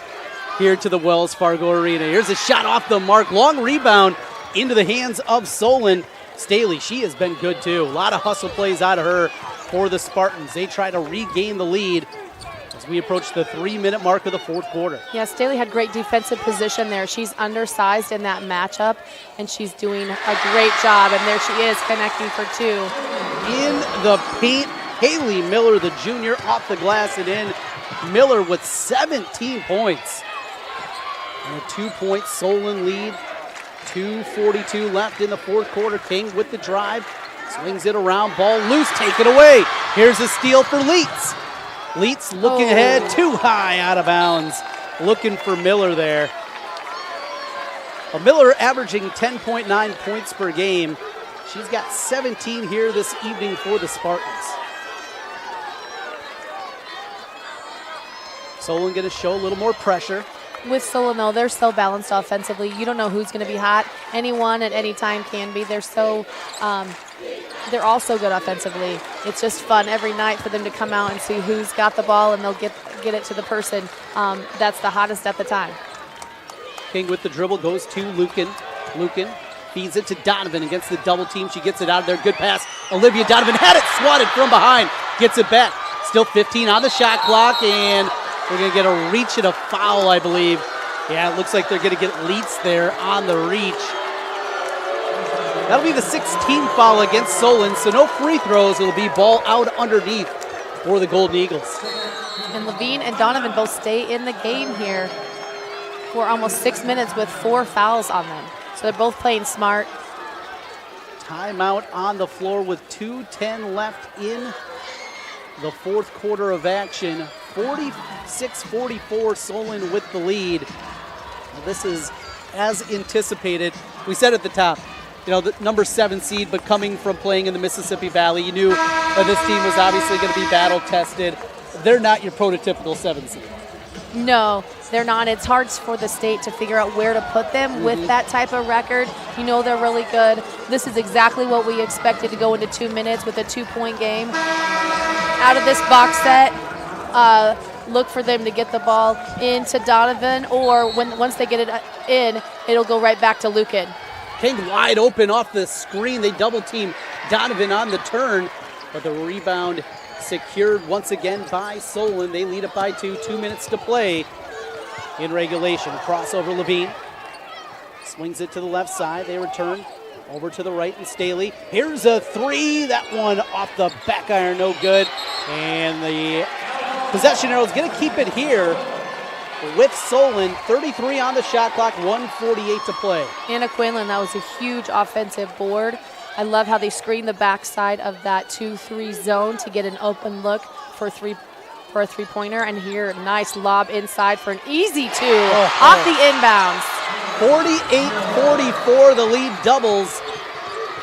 here to the Wells Fargo Arena. Here's a shot off the mark. Long rebound into the hands of Solon. Staley, she has been good too. A lot of hustle plays out of her for the Spartans. They try to regain the lead as we approach the 3-minute mark of the fourth quarter. Yeah, Staley had great defensive position there. She's undersized in that matchup, and she's doing a great job, and there she is connecting for two. In the paint, Haley Miller, the junior, off the glass and in. Miller with 17 points. And a 2-point Solon lead. 2:42 left in the fourth quarter. King with the drive. Swings it around. Ball loose. Taken away. Here's a steal for Leitz. Leitz looking ahead. Too high, out of bounds. Looking for Miller there. Well, Miller averaging 10.9 points per game. She's got 17 here this evening for the Spartans. Solon going to show a little more pressure. With Solon, though, they're so balanced offensively. You don't know who's going to be hot. Anyone at any time can be. They're all so good offensively. It's just fun every night for them to come out and see who's got the ball, and they'll get it to the person that's the hottest at the time. King with the dribble goes to Lucan. Lucan feeds it to Donovan against the double team. She gets it out of there. Good pass. Olivia Donovan had it swatted from behind. Gets it back. Still 15 on the shot clock, and we're going to get a reach and a foul, I believe. Yeah, it looks like they're going to get Leitz there on the reach. That'll be the 16th foul against Solon, so no free throws. It'll be ball out underneath for the Golden Eagles. And Levine and Donovan both stay in the game here for almost 6 minutes with 4 fouls on them. So they're both playing smart. Timeout on the floor with 2:10 left in the fourth quarter of action. 46-44, Solon with the lead. Well, this is as anticipated. We said at the top, the number 7 seed, but coming from playing in the Mississippi Valley, you knew that this team was obviously going to be battle tested. They're not your prototypical 7 seed. No, they're not. It's hard for the state to figure out where to put them with that type of record. You know they're really good. This is exactly what we expected to go into 2 minutes with a 2-point game. Out of this box set, look for them to get the ball into Donovan, or once they get it in, it'll go right back to Lucan. King wide open off the screen. They double team Donovan on the turn, but the rebound secured once again by Solon. They lead it by 2. 2 minutes to play in regulation. Crossover Levine. Swings it to the left side. They return over to the right, and Staley. Here's a 3. That one off the back iron, no good. And the possession arrow is going to keep it here with Solon. 33 on the shot clock, 1:48 to play. Anna Quinlan, that was a huge offensive board. I love how they screen the backside of that 2-3 zone to get an open look for a three-pointer. And here, nice lob inside for an easy 2 off the inbounds. 48-44, the lead doubles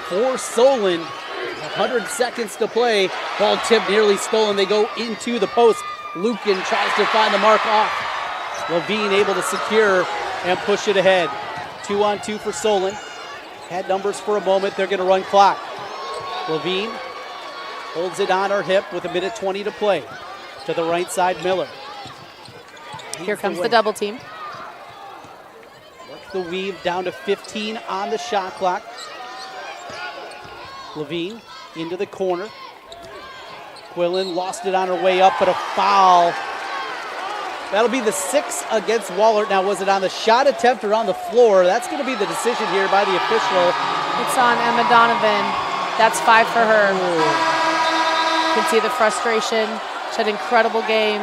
for Solon. 100 seconds to play. Ball tip nearly stolen. They go into the post. Lucan tries to find the mark off. Levine able to secure and push it ahead. 2-on-2 for Solon. Had numbers for a moment. They're going to run clock. Levine holds it on her hip with 1:20 to play. To the right side, Miller. Here comes the double team. Work the weave down to 15 on the shot clock. Levine into the corner. Quillen lost it on her way up, but a foul. That'll be the 6th against Wahlert. Now, was it on the shot attempt or on the floor? That's going to be the decision here by the official. It's on Emma Donovan. That's 5 for her. You can see the frustration. She had an incredible game.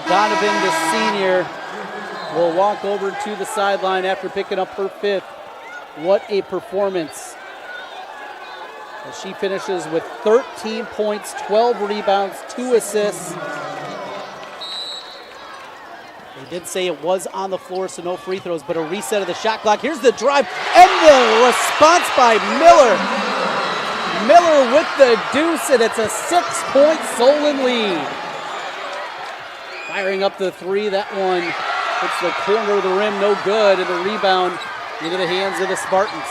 Donovan, the senior, will walk over to the sideline after picking up her 5th. What a performance. As she finishes with 13 points, 12 rebounds, 2 assists. They did say it was on the floor, so no free throws, but a reset of the shot clock. Here's the drive, and the response by Miller. Miller with the deuce, and it's a 6-point Solon lead. Firing up the 3, that one hits the corner of the rim, no good, and the rebound into the hands of the Spartans.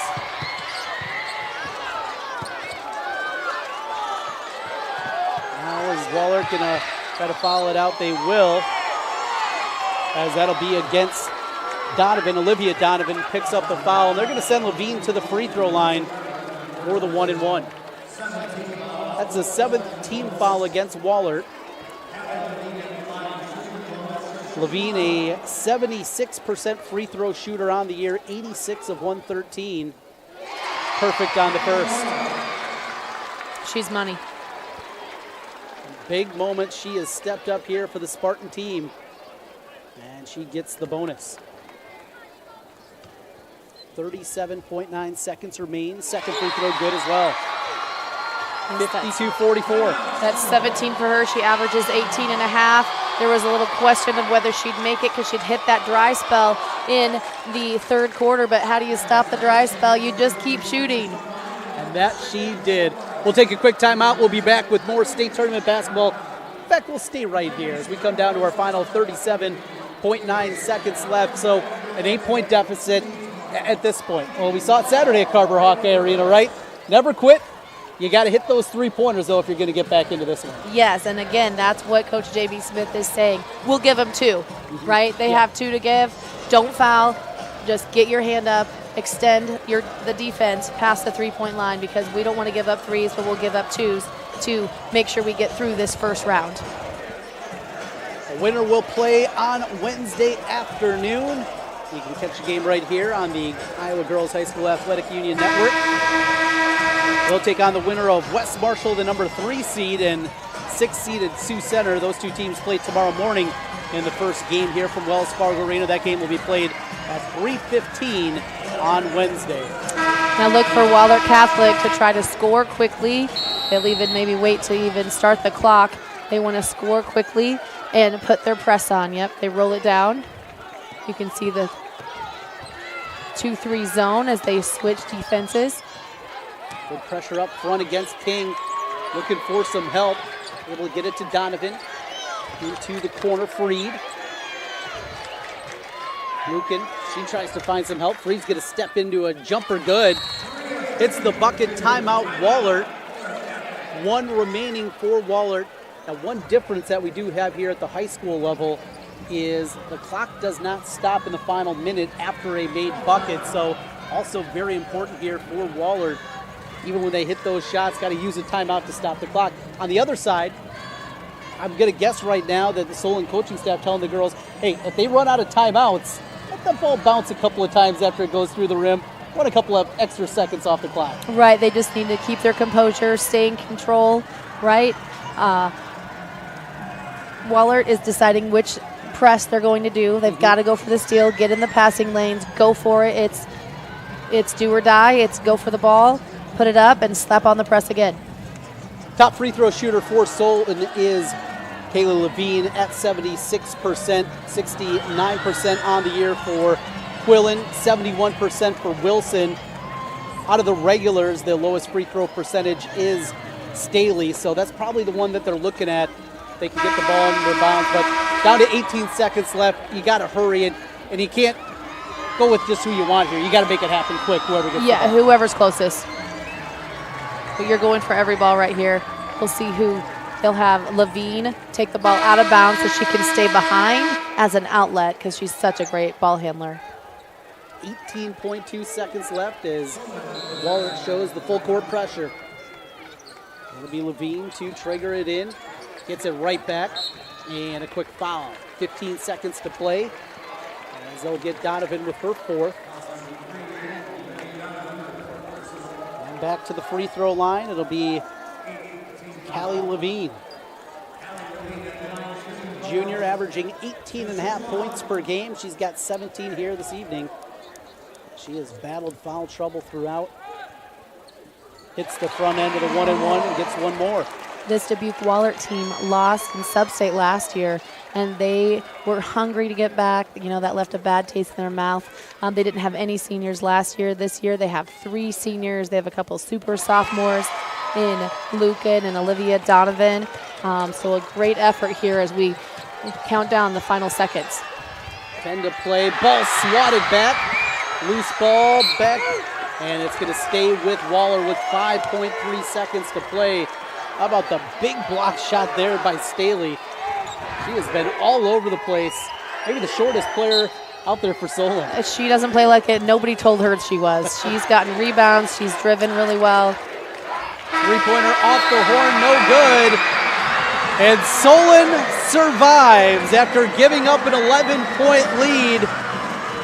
Wahlert gonna try to foul it out. They will, as that'll be against Donovan. Olivia Donovan picks up the foul, and they're gonna send Levine to the free throw line for the 1-and-1. That's the 7th team foul against Wahlert. Levine, a 76% free throw shooter on the year, 86 of 113. Perfect on the first. She's money. Big moment. She has stepped up here for the Spartan team, and she gets the bonus. 37.9 seconds remain. Second free throw good as well. 52-44. That's 17 for her. She averages 18 and a half. There was a little question of whether she'd make it because she'd hit that dry spell in the third quarter, but how do you stop the dry spell? You just keep shooting. And that she did. We'll take a quick timeout. We'll be back with more state tournament basketball. In fact, we'll stay right here as we come down to our final 37.9 seconds left. So an 8-point deficit at this point. Well, we saw it Saturday at Carver Hawkeye Arena, right? Never quit. You got to hit those three-pointers, though, if you're going to get back into this one. Yes, and again, that's what Coach J.B. Smith is saying. We'll give them 2, right? They have 2 to give. Don't foul. Just get your hand up, extend the defense past the three-point line because we don't want to give up 3s, but we'll give up 2s to make sure we get through this first round. The winner will play on Wednesday afternoon. You can catch the game right here on the Iowa Girls High School Athletic Union Network. They'll take on the winner of West Marshall, the number 3 seed, and 6-seeded Sioux Center. Those two teams play tomorrow morning in the first game here from Wells Fargo Arena. That game will be played at 3:15 on Wednesday. Now look for Wahlert Catholic to try to score quickly. They'll even maybe wait to even start the clock. They want to score quickly and put their press on. Yep, they roll it down. You can see the 2-3 zone as they switch defenses. Good pressure up front against King. Looking for some help. Able to get it to Donovan. Into the corner, Freed. Lucan, she tries to find some help. Freed's going to step into a jumper good. Hits the bucket, timeout, Wahlert. 1 remaining for Wahlert. Now, one difference that we do have here at the high school level is the clock does not stop in the final minute after a made bucket. So also very important here for Wahlert. Even when they hit those shots, got to use a timeout to stop the clock. On the other side, I'm going to guess right now that the Solon coaching staff telling the girls, hey, if they run out of timeouts, let the ball bounce a couple of times after it goes through the rim. Want a couple of extra seconds off the clock. Right, they just need to keep their composure, stay in control, right? Wahlert is deciding which press they're going to do. They've got to go for the steal, get in the passing lanes, go for it. It's do or die. It's go for the ball, put it up, and slap on the press again. Top free throw shooter for Solon is Kayla Levine at 76%, 69% on the year for Quillen, 71% for Wilson. Out of the regulars, the lowest free throw percentage is Staley, so that's probably the one that they're looking at. They can get the ball in their bounds, but down to 18 seconds left. You got to hurry, and you can't go with just who you want here. You got to make it happen quick, whoever gets the ball. Whoever's closest. But you're going for every ball right here. We'll see who. They'll have Levine take the ball out of bounds so she can stay behind as an outlet because she's such a great ball handler. 18.2 seconds left as Wahlert shows the full court pressure. It'll be Levine to trigger it in. Gets it right back. And a quick foul. 15 seconds to play as they'll get Donovan with her 4th. And back to the free throw line. It'll be Callie Levine. Junior averaging 18.5 points per game. She's got 17 here this evening. She has battled foul trouble throughout. Hits the front end of the 1-and-1 and gets one more. This Dubuque Wahlert team lost in sub-state last year, and they were hungry to get back. You know, that left a bad taste in their mouth. They didn't have any seniors last year. This year they have 3 seniors. They have a couple super sophomores in Lucan and Olivia Donovan. So a great effort here as we count down the final seconds. 10 to play. Ball swatted back. Loose ball back. And it's going to stay with Wahlert with 5.3 seconds to play. How about the big block shot there by Staley? She has been all over the place. Maybe the shortest player out there for Solon. She doesn't play like it. Nobody told her she was. She's gotten rebounds. She's driven really well. Three-pointer off the horn, no good. And Solon survives after giving up an 11-point lead.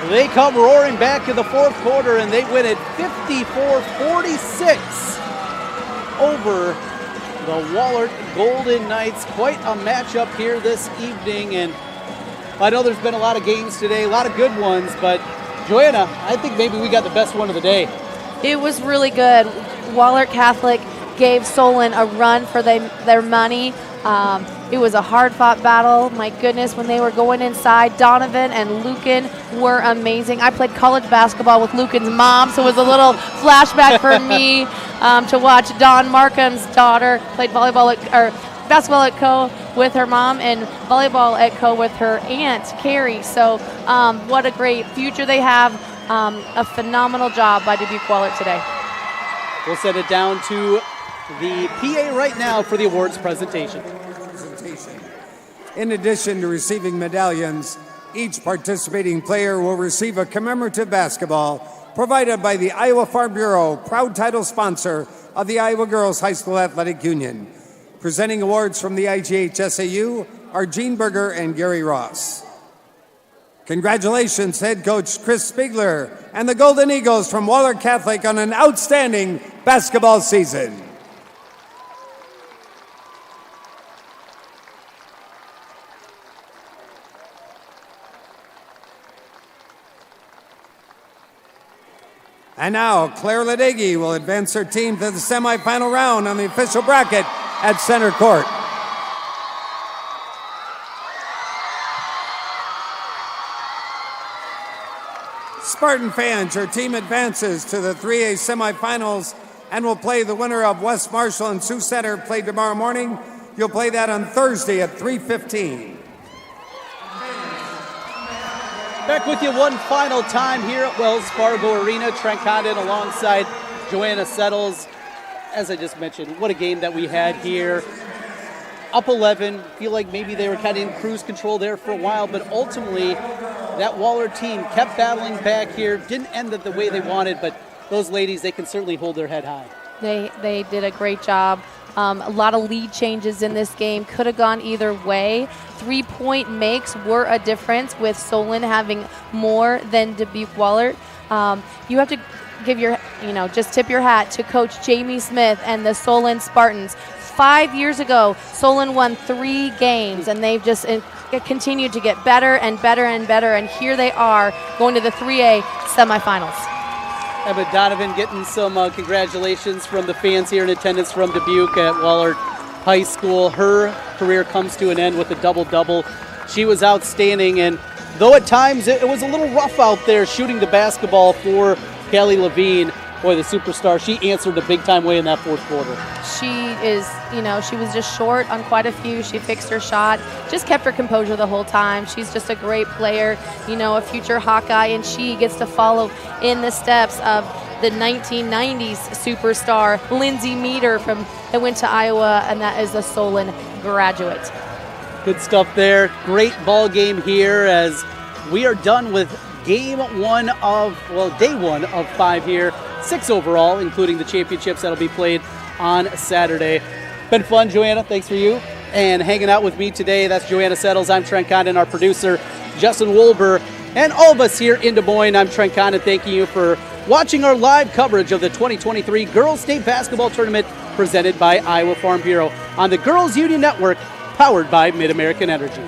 They come roaring back in the fourth quarter, and they win it 54-46 over the Wahlert Golden Knights. Quite a matchup here this evening, and I know there's been a lot of games today, a lot of good ones, but Joanna, I think maybe we got the best one of the day. It was really good. Wahlert Catholic gave Solon a run for their money. It was a hard-fought battle. My goodness, when they were going inside, Donovan and Lucan were amazing. I played college basketball with Lucan's mom, so it was a little flashback for me to watch Dawn Markham's daughter played basketball at Co with her mom and volleyball at Co with her aunt, Carrie. So what a great future they have. A phenomenal job by Dubuque Wahlert today. We'll send it down to the PA right now for the awards presentation. In addition to receiving medallions, each participating player will receive a commemorative basketball provided by the Iowa Farm Bureau, proud title sponsor of the Iowa Girls High School Athletic Union. Presenting awards from the IGHSAU are Gene Berger and Gary Ross. Congratulations, head coach Chris Spiegler and the Golden Eagles from Wahlert Catholic on an outstanding basketball season. And now, Claire Ledegi will advance her team to the semifinal round on the official bracket at center court. Spartan fans, your team advances to the 3A semifinals and will play the winner of West Marshall and Sioux Center played tomorrow morning. You'll play that on Thursday at 3:15. Back with you one final time here at Wells Fargo Arena. Trent Condon alongside Joanna Settles. As I just mentioned, what a game that we had here. Up 11, feel like maybe they were kind of in cruise control there for a while, but ultimately that Wahlert team kept battling back here. Didn't end it the way they wanted, but those ladies, they can certainly hold their head high. They did a great job. A lot of lead changes in this game. Could have gone either way. 3-point makes were a difference with Solon having more than Dubuque Wahlert. You have to give just tip your hat to Coach Jamie Smith and the Solon Spartans. 5 years ago, Solon won 3 games, and they've just continued to get better and better and better, and here they are going to the 3A semifinals. Emma Donovan getting some congratulations from the fans here in attendance from Dubuque at Wahlert High School. Her career comes to an end with a double-double. She was outstanding, and though at times it was a little rough out there shooting the basketball for Kelly Levine, boy, the superstar, she answered a big-time way in that fourth quarter. She was just short on quite a few. She fixed her shot, just kept her composure the whole time. She's just a great player, a future Hawkeye, and she gets to follow in the steps of the 1990s superstar, Lindsay Meter, that went to Iowa, and that is a Solon graduate. Good stuff there. Great ball game here as we are done with day one of 5 here. 6 overall, including the championships that'll be played on Saturday. Been fun, Joanna. Thanks for you and hanging out with me today. That's Joanna Settles. I'm Trent Condon, our producer, Justin Wolber, and all of us here in Des Moines. I'm Trent Condon. Thanking you for watching our live coverage of the 2023 Girls State Basketball Tournament presented by Iowa Farm Bureau on the Girls Union Network, powered by Mid-American Energy.